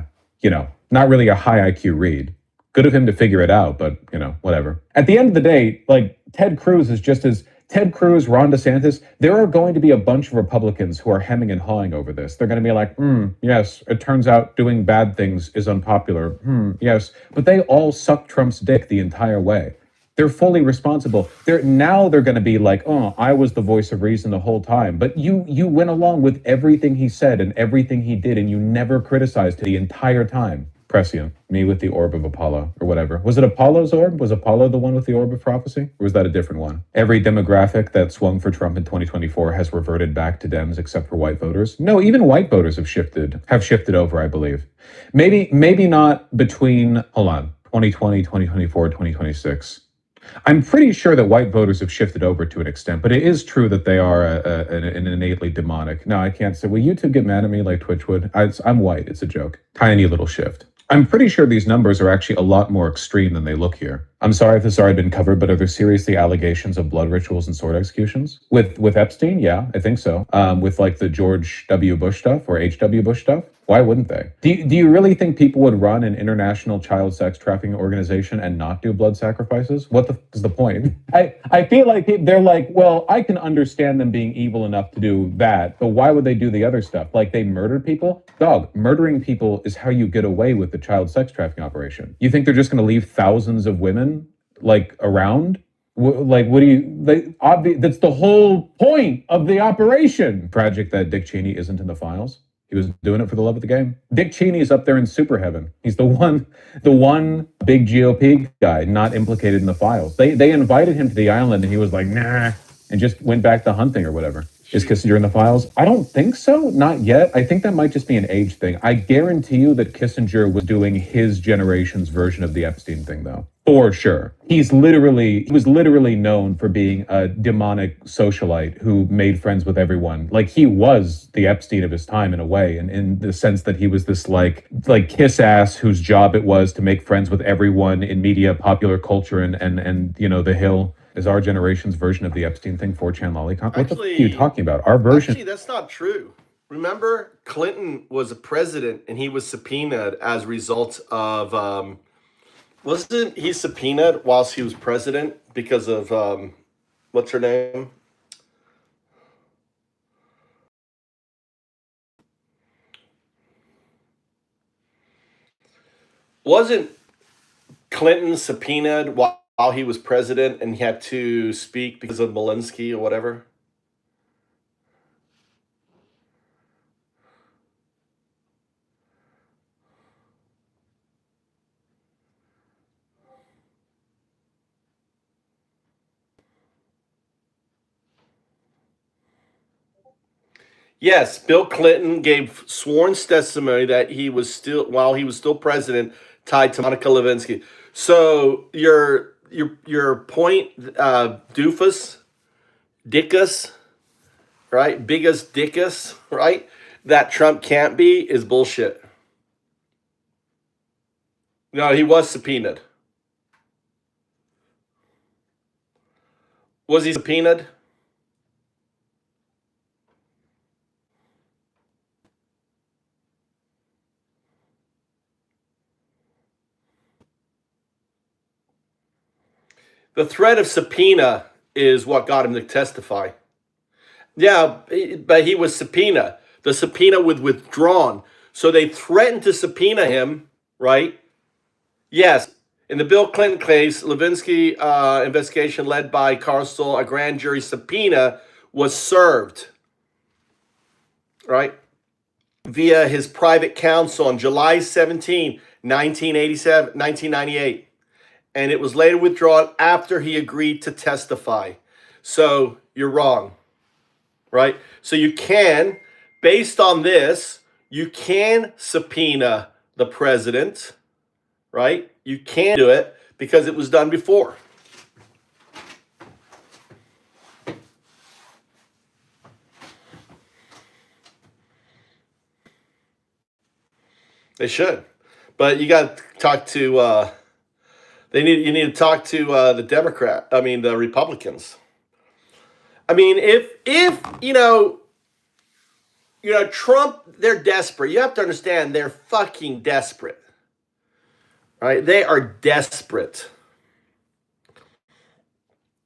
not really a high IQ read. Good of him to figure it out, but, whatever. At the end of the day, like, Ted Cruz, Ron DeSantis, there are going to be a bunch of Republicans who are hemming and hawing over this. They're going to be like, yes, it turns out doing bad things is unpopular. Yes. But they all suck Trump's dick the entire way. They're fully responsible. They're going to be like, oh, I was the voice of reason the whole time. But you went along with everything he said and everything he did, and you never criticized him the entire time. Prescient, me with the orb of Apollo, or whatever. Was it Apollo's orb? Was Apollo the one with the orb of prophecy? Or was that a different one? Every demographic that swung for Trump in 2024 has reverted back to Dems except for white voters. No, even white voters have shifted over, I believe. Maybe not between, 2020, 2024, 2026. I'm pretty sure that white voters have shifted over to an extent, but it is true that they are an innately demonic. No, I can't say, will YouTube get mad at me like Twitch would? I'm white, it's a joke. Tiny little shift. I'm pretty sure these numbers are actually a lot more extreme than they look here. I'm sorry if this has already been covered, but are there seriously allegations of blood rituals and sword executions? With Epstein? Yeah, I think so. With like the George W. Bush stuff or H.W. Bush stuff? Why wouldn't they? Do you really think people would run an international child sex trafficking organization and not do blood sacrifices? What is the point? I feel like they're like, well, I can understand them being evil enough to do that, but why would they do the other stuff? Like they murdered people? Dog, murdering people is how you get away with the child sex trafficking operation. You think they're just going to leave thousands of women like around? That's the whole point of the operation. Tragic that Dick Cheney isn't in the files. He was doing it for the love of the game. Dick Cheney is up there in super heaven. He's the one big GOP guy not implicated in the files. They invited him to the island and he was like, nah, and just went back to hunting or whatever. Is Kissinger in the files? I don't think so. Not yet. I think that might just be an age thing. I guarantee you that Kissinger was doing his generation's version of the Epstein thing, though. For sure. He was literally known for being a demonic socialite who made friends with everyone. Like he was the Epstein of his time in a way, and in the sense that he was this like kiss ass whose job it was to make friends with everyone in media, popular culture, and the Hill. Is our generation's version of the Epstein thing 4chan lollipop? What the fuck are you talking about? Our version. Actually, that's not true. Remember, Clinton was a president and he was subpoenaed as a result of, wasn't he subpoenaed whilst he was president because of, what's her name? Wasn't Clinton subpoenaed while he was president and he had to speak because of Malinsky or whatever? Yes, Bill Clinton gave sworn testimony that while he was still president, tied to Monica Lewinsky. So your point, doofus, dickus, right? Biggest dickus, right? That Trump can't be is bullshit. No, he was subpoenaed. Was he subpoenaed? The threat of subpoena is what got him to testify. Yeah, but he was subpoenaed. The subpoena was withdrawn. So they threatened to subpoena him, right? Yes. In the Bill Clinton case, Lewinsky investigation led by Carl Stoll, a grand jury subpoena was served, right? Via his private counsel on July 17, 1998. And it was later withdrawn after he agreed to testify. So you're wrong, right? So you can, based on this, you can subpoena the president, right? You can do it because it was done before. They should. But you got to talk to you need to talk to the Republicans. I mean, if Trump, they're desperate. You have to understand they're fucking desperate. Right? They are desperate.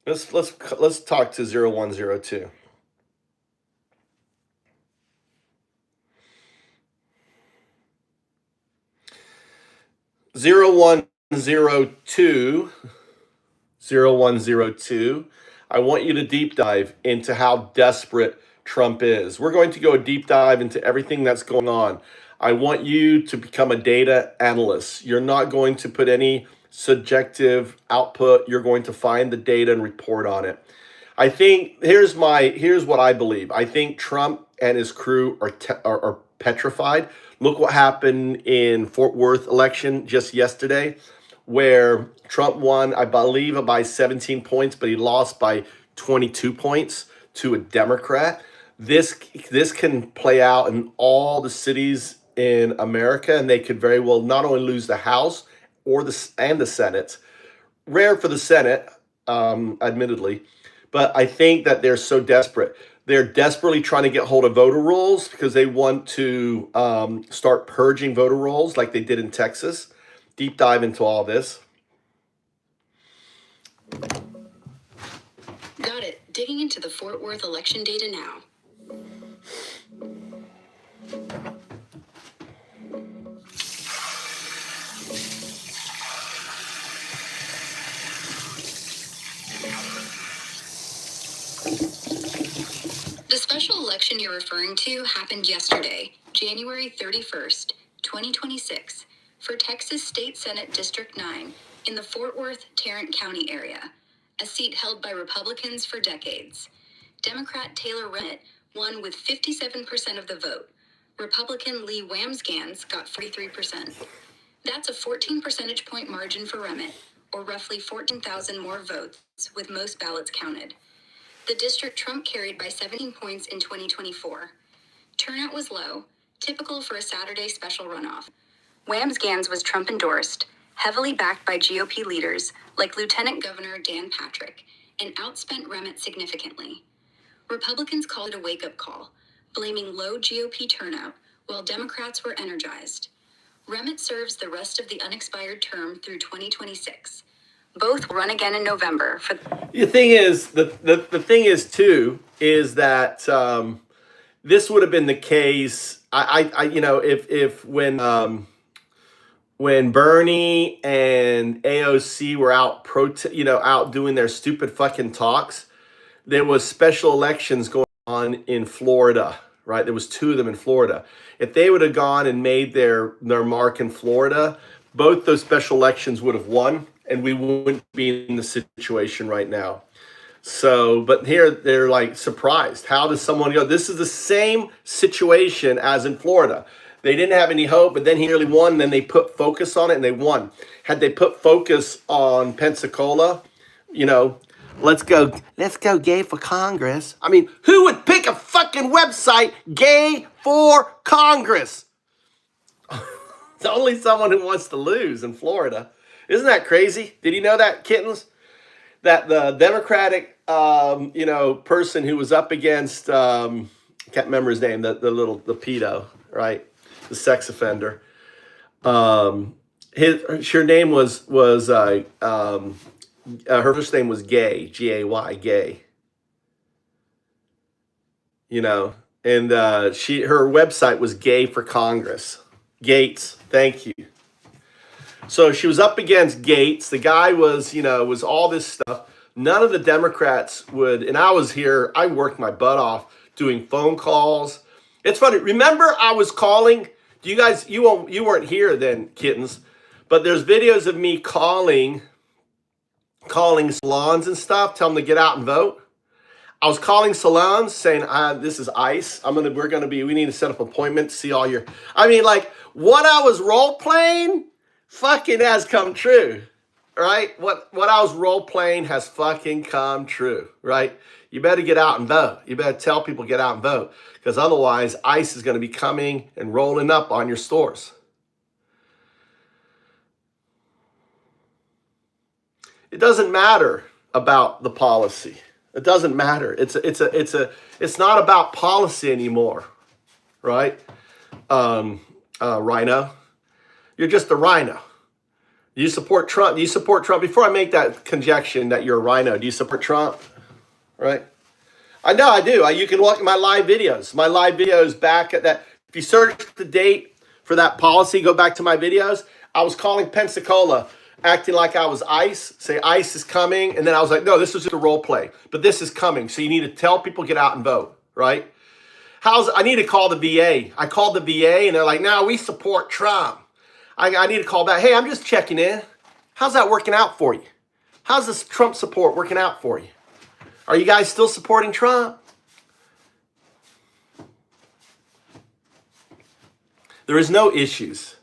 Let's talk to 0102. Zero one zero two. I want you to deep dive into how desperate Trump is. We're going to go a deep dive into everything that's going on. I want you to become a data analyst. You're not going to put any subjective output. You're going to find the data and report on it. I think here's what I believe. I think Trump and his crew are petrified. Look what happened in Fort Worth election just yesterday, where Trump won, I believe, by 17 points, but he lost by 22 points to a Democrat. This can play out in all the cities in America, and they could very well not only lose the House and the Senate. Rare for the Senate, admittedly, but I think that they're so desperate. They're desperately trying to get hold of voter rolls because they want to start purging voter rolls like they did in Texas. Deep dive into all this. Got it. Digging into the Fort Worth election data now. The special election you're referring to happened yesterday, January 31st, 2026, for Texas State Senate District 9 in the Fort Worth, Tarrant County area, a seat held by Republicans for decades. Democrat Taylor Rennett won with 57% of the vote. Republican Lee Wamsgans got 43%. That's a 14 percentage point margin for Rennett, or roughly 14,000 more votes, with most ballots counted. The district Trump carried by 17 points in 2024. Turnout was low, typical for a Saturday special runoff. Wamsgans was Trump-endorsed, heavily backed by GOP leaders like Lieutenant Governor Dan Patrick, and outspent Rennett significantly. Republicans called it a wake-up call, blaming low GOP turnout, while Democrats were energized. Rennett serves the rest of the unexpired term through 2026. Both will run again in November. The thing is, the thing is too, is that this would have been the case. If when Bernie and AOC were out out doing their stupid fucking talks, there was special elections going on in Florida, right? There was 2 of them in Florida. If they would have gone and made their mark in Florida, both those special elections would have won, and we wouldn't be in the situation right now. So, but here they're like surprised. How does someone go? This is the same situation as in Florida. They didn't have any hope, but then he nearly won. Then they put focus on it and they won. Had they put focus on Pensacola, let's go gay for Congress. I mean, who would pick a fucking website, gay for Congress? It's only someone who wants to lose in Florida. Isn't that crazy? Did you know that, kittens? That the Democratic, person who was up against, can't remember his name, the pedo, right? The sex offender. Her name was her first name was Gay, Gay, Gay. And her website was Gay for Congress. Gates, thank you. So she was up against Gates. The guy was all this stuff. None of the Democrats would, and I was here, I worked my butt off doing phone calls. It's funny. Remember I was calling, you guys, you weren't here then, kittens, but there's videos of me calling salons and stuff, tell them to get out and vote. I was calling salons saying, this is ICE. We need to set up appointments, see all your, what I was role playing fucking has come true, right? What I was role playing has fucking come true, right? You better get out and vote. You better tell people get out and vote, because otherwise ICE is going to be coming and rolling up on your stores. It doesn't matter about the policy. It doesn't matter. It's not about policy anymore, right? Rhino, you're just a rhino. You support Trump. Do you support Trump? Before I make that conjecture that you're a rhino, do you support Trump? Right? I know I do. You can look at my live videos. My live videos back at that. If you search the date for that policy, go back to my videos. I was calling Pensacola, acting like I was ICE, say ICE is coming. And then I was like, no, this is just a role play, but this is coming. So you need to tell people, get out and vote, right? I need to call the VA. I called the VA and they're like, no, we support Trump. I need to call back. Hey, I'm just checking in. How's that working out for you? How's this Trump support working out for you? Are you guys still supporting Trump? There is no issues.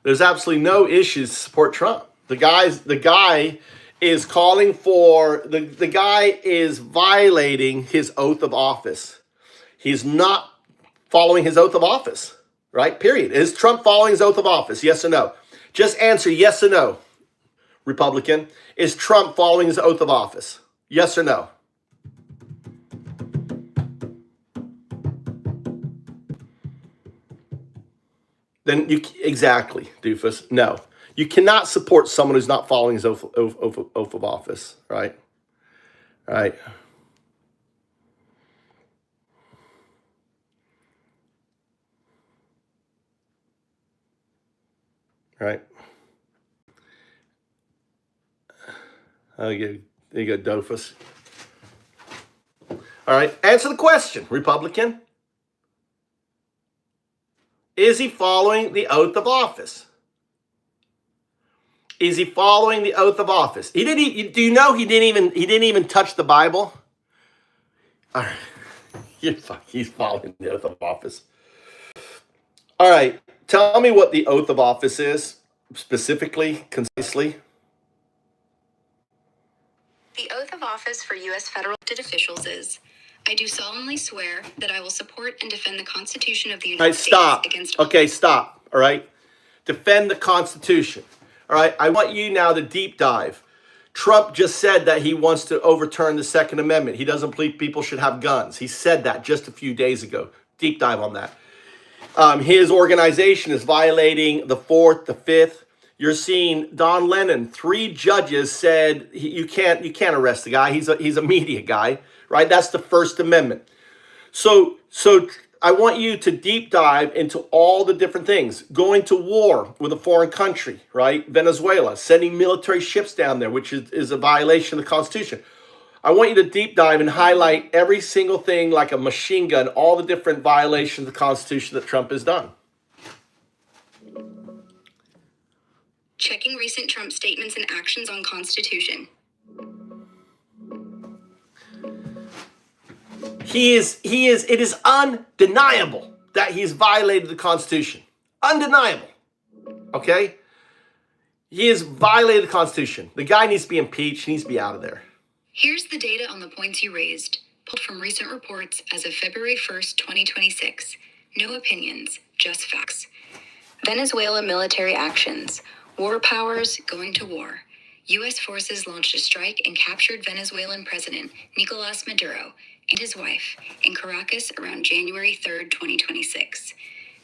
There's absolutely no issues to support Trump. The guy is calling for, the guy is violating his oath of office. He's not following his oath of office, right? Period. Is Trump following his oath of office? Yes or no? Just answer yes or no, Republican. Is Trump following his oath of office? Yes or no? Then exactly, doofus. No. You cannot support someone who's not following his oath of office, right? Right. Right. Oh, there you go, doofus. All right. Answer the question, Republican. Is he following the oath of office? Is he following the oath of office? He didn't. Do you know he didn't even touch the Bible? All right. He's following the oath of office. All right. Tell me what the oath of office is, specifically, concisely. The oath of office for U.S. federal elected officials is, I do solemnly swear that I will support and defend the Constitution of the United States against... Okay, stop. All right. Defend the Constitution. All right. I want you now to deep dive. Trump just said that he wants to overturn the Second Amendment. He doesn't believe people should have guns. He said that just a few days ago. Deep dive on that. His organization is violating the 4th, the 5th. You're seeing Don Lemon. 3 judges said you can't arrest the guy. He's a media guy, right? That's the First Amendment. So I want you to deep dive into all the different things. Going to war with a foreign country, right? Venezuela, sending military ships down there, which is a violation of the Constitution. I want you to deep dive and highlight every single thing like a machine gun, all the different violations of the Constitution that Trump has done. Checking recent Trump statements and actions on Constitution. It is undeniable that he's violated the Constitution. Undeniable. Okay? He has violated the Constitution. The guy needs to be impeached. He needs to be out of there. Here's the data on the points you raised, pulled from recent reports as of February 1st, 2026. No opinions, just facts. Venezuela military actions. War powers going to war. U.S. forces launched a strike and captured Venezuelan President Nicolás Maduro and his wife in Caracas around January 3rd, 2026.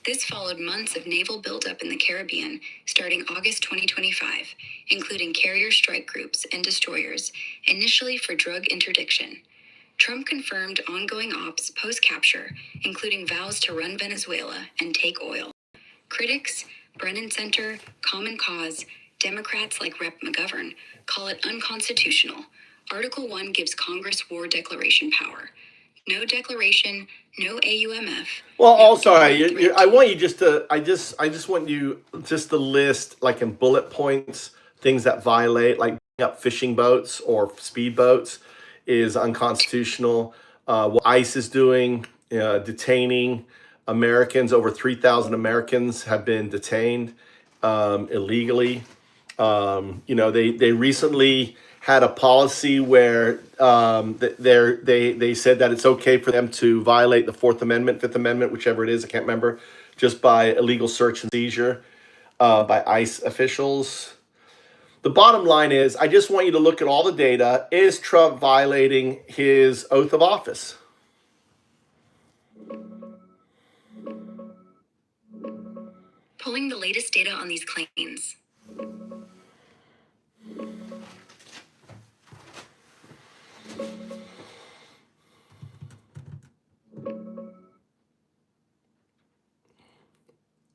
This followed months of naval buildup in the Caribbean starting August 2025, including carrier strike groups and destroyers, initially for drug interdiction. Trump confirmed ongoing ops post-capture, including vows to run Venezuela and take oil. Critics, Brennan Center, Common Cause, Democrats like Rep. McGovern call it unconstitutional. Article 1 gives Congress war declaration power. No declaration, no AUMF. Well, also, I want you I want you just to list, like in bullet points, things that violate, like up fishing boats or speedboats is unconstitutional. What ICE is doing, detaining Americans, over 3,000 Americans have been detained illegally. They recently had a policy where they said that it's okay for them to violate the 4th Amendment, 5th Amendment, whichever it is, I can't remember, just by illegal search and seizure by ICE officials. The bottom line is, I just want you to look at all the data. Is Trump violating his oath of office? Pulling the latest data on these claims.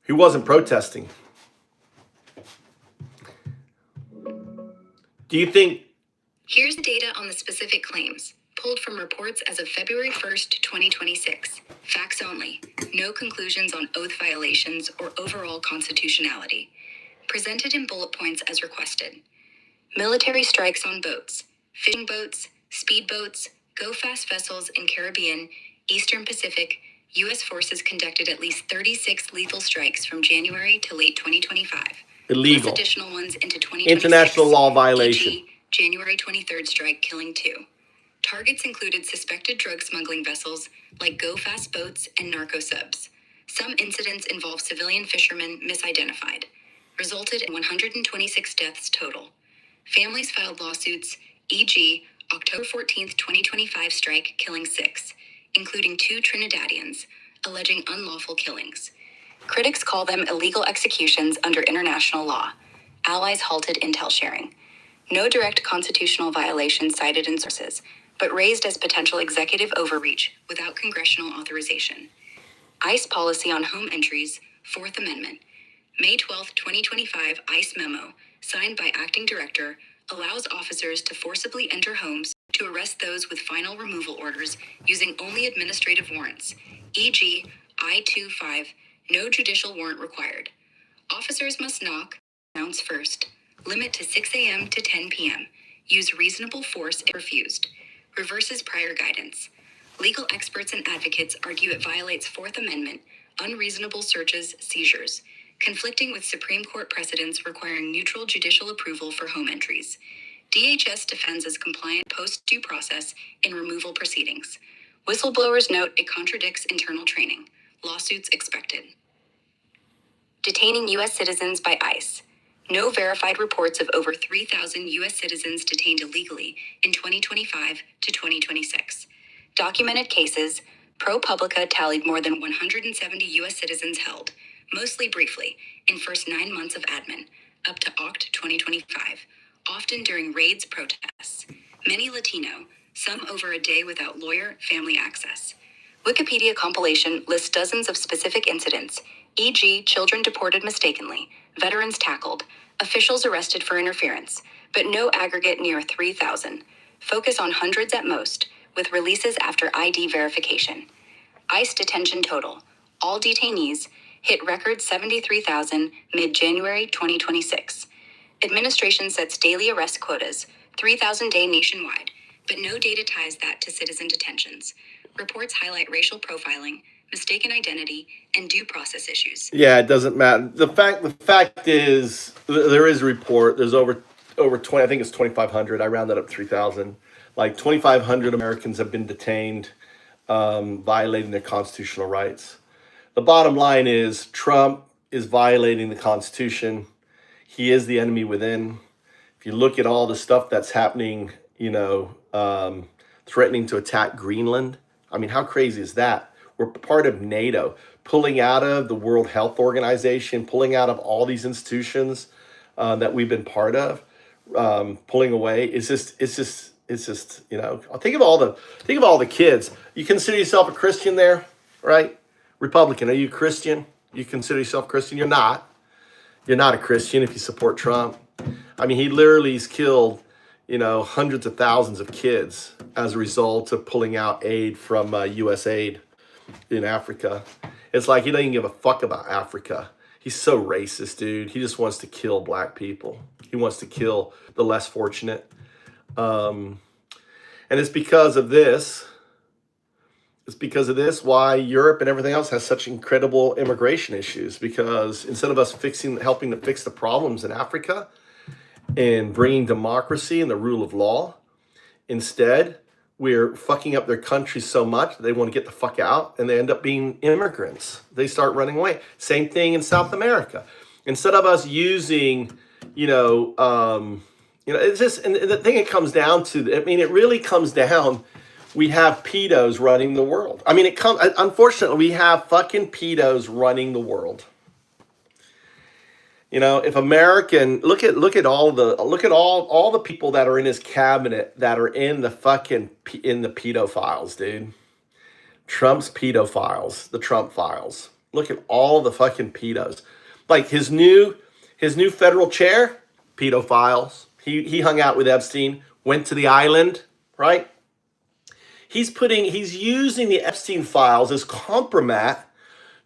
He wasn't protesting. Do you think? Here's the data on the specific claims, pulled from reports as of February 1st, 2026. Facts only. No conclusions on oath violations or overall constitutionality. Presented in bullet points as requested. Military strikes on boats, fishing boats, speedboats, go-fast vessels in Caribbean, Eastern Pacific. U.S. forces conducted at least 36 lethal strikes from January to late 2025. Illegal. Plus additional ones into 2026. International law violation. E.g., January 23rd strike killing 2. Targets included suspected drug smuggling vessels like go-fast boats and narco subs. Some incidents involve civilian fishermen misidentified. Resulted in 126 deaths total. Families filed lawsuits, e.g., October 14th, 2025 strike killing 6, including 2 Trinidadians, alleging unlawful killings. Critics call them illegal executions under international law. Allies halted intel sharing. No direct constitutional violations cited in sources, but raised as potential executive overreach without congressional authorization. ICE policy on home entries, 4th Amendment. May 12, 2025 ICE memo, signed by Acting Director, allows officers to forcibly enter homes to arrest those with final removal orders using only administrative warrants, e.g., I-25, no judicial warrant required. Officers must knock, announce first, limit to 6 a.m. to 10 p.m., use reasonable force if refused, reverses prior guidance. Legal experts and advocates argue it violates 4th Amendment, unreasonable searches, seizures, conflicting with Supreme Court precedents requiring neutral judicial approval for home entries. DHS defends as compliant post-due process in removal proceedings. Whistleblowers note it contradicts internal training. Lawsuits expected. Detaining U.S. citizens by ICE. No verified reports of over 3,000 U.S. citizens detained illegally in 2025 to 2026. Documented cases, ProPublica tallied more than 170 U.S. citizens held, mostly briefly, in first 9 months of admin, up to Oct 2025, often during raids protests. Many Latino, some over a day without lawyer, family access. Wikipedia compilation lists dozens of specific incidents, e.g., children deported mistakenly, veterans tackled, officials arrested for interference, but no aggregate near 3,000. Focus on hundreds at most, with releases after ID verification. ICE detention total, all detainees, hit record 73,000 mid-January 2026. Administration sets daily arrest quotas, 3,000 day nationwide, but no data ties that to citizen detentions. Reports highlight racial profiling, mistaken identity, and due process issues. Yeah, it doesn't matter. The fact is, there is a report. There's over 20. I think it's 2,500. I rounded up 3,000. Like 2,500 Americans have been detained, violating their constitutional rights. The bottom line is Trump is violating the Constitution. He is the enemy within. If you look at all the stuff that's happening, threatening to attack Greenland. I mean, how crazy is that? We're part of NATO, pulling out of the World Health Organization, pulling out of all these institutions that we've been part of, pulling away. It's just, think of all the kids. You consider yourself a Christian there, right? Republican, are you Christian? You consider yourself Christian? You're not. You're not a Christian if you support Trump. I mean, he literally has killed, hundreds of thousands of kids as a result of pulling out aid from U.S. aid in Africa. It's like he doesn't give a fuck about Africa. He's so racist, dude. He just wants to kill black people. He wants to kill the less fortunate. And it's because of this. It's because of this why Europe and everything else has such incredible immigration issues. Because instead of us helping to fix the problems in Africa and bringing democracy and the rule of law, instead we're fucking up their country so much that they want to get the fuck out, and they end up being immigrants. They start running away. Same thing in South America. Instead of us using, It's just, and the thing it comes down to, I mean, it really comes down, we have pedos running the world. I mean, unfortunately, we have fucking pedos running the world. If American, look at all the people that are in his cabinet that are in the pedophiles, dude. Trump's pedophiles, the Trump files. Look at all the fucking pedos. Like his new federal chair, pedophiles. He hung out with Epstein, went to the island, right? He's using the Epstein files as compromat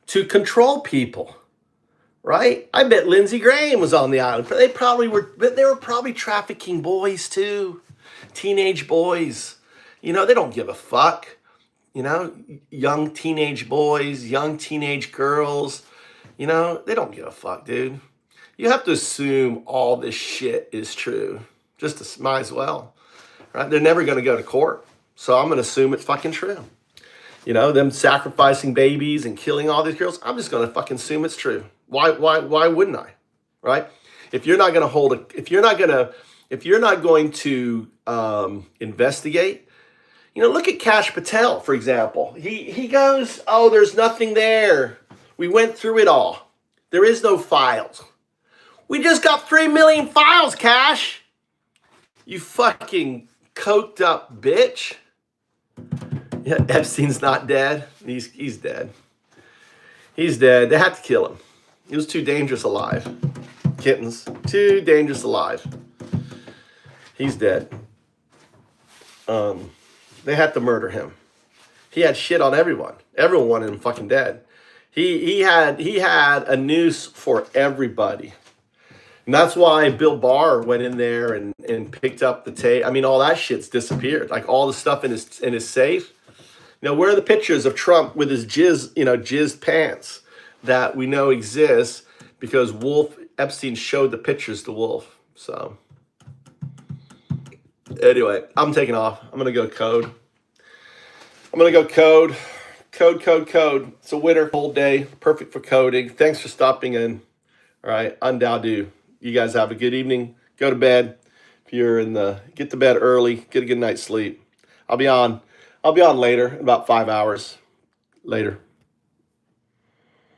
to control people, right? I bet Lindsey Graham was on the island. They were probably trafficking boys too, teenage boys. They don't give a fuck. Young teenage boys, young teenage girls, they don't give a fuck, dude. You have to assume all this shit is true. Might as well, right? They're never going to go to court. So I'm going to assume it's fucking true. Them sacrificing babies and killing all these girls, I'm just going to fucking assume it's true. Why wouldn't I? Right? If you're not going to investigate, look at Kash Patel, for example. He goes, oh, there's nothing there. We went through it all. There is no files. We just got 3 million files, Kash. You fucking coked up bitch. Yeah, Epstein's not dead. He's dead. He's dead. They had to kill him. He was too dangerous alive. Kittens. Too dangerous alive. He's dead. They had to murder him. He had shit on everyone. Everyone wanted him fucking dead. He had a noose for everybody. And that's why Bill Barr went in there and picked up the tape. I mean, all that shit's disappeared. Like all the stuff in his safe. Where are the pictures of Trump with his jizzed pants that we know exists because Epstein showed the pictures to Wolf. So anyway, I'm taking off. I'm going to go code. Code. It's a winter, cold day. Perfect for coding. Thanks for stopping in. All right. Undado. You guys have a good evening. Go to bed. If you're get to bed early. Get a good night's sleep. I'll be on later, in about 5 hours. Later.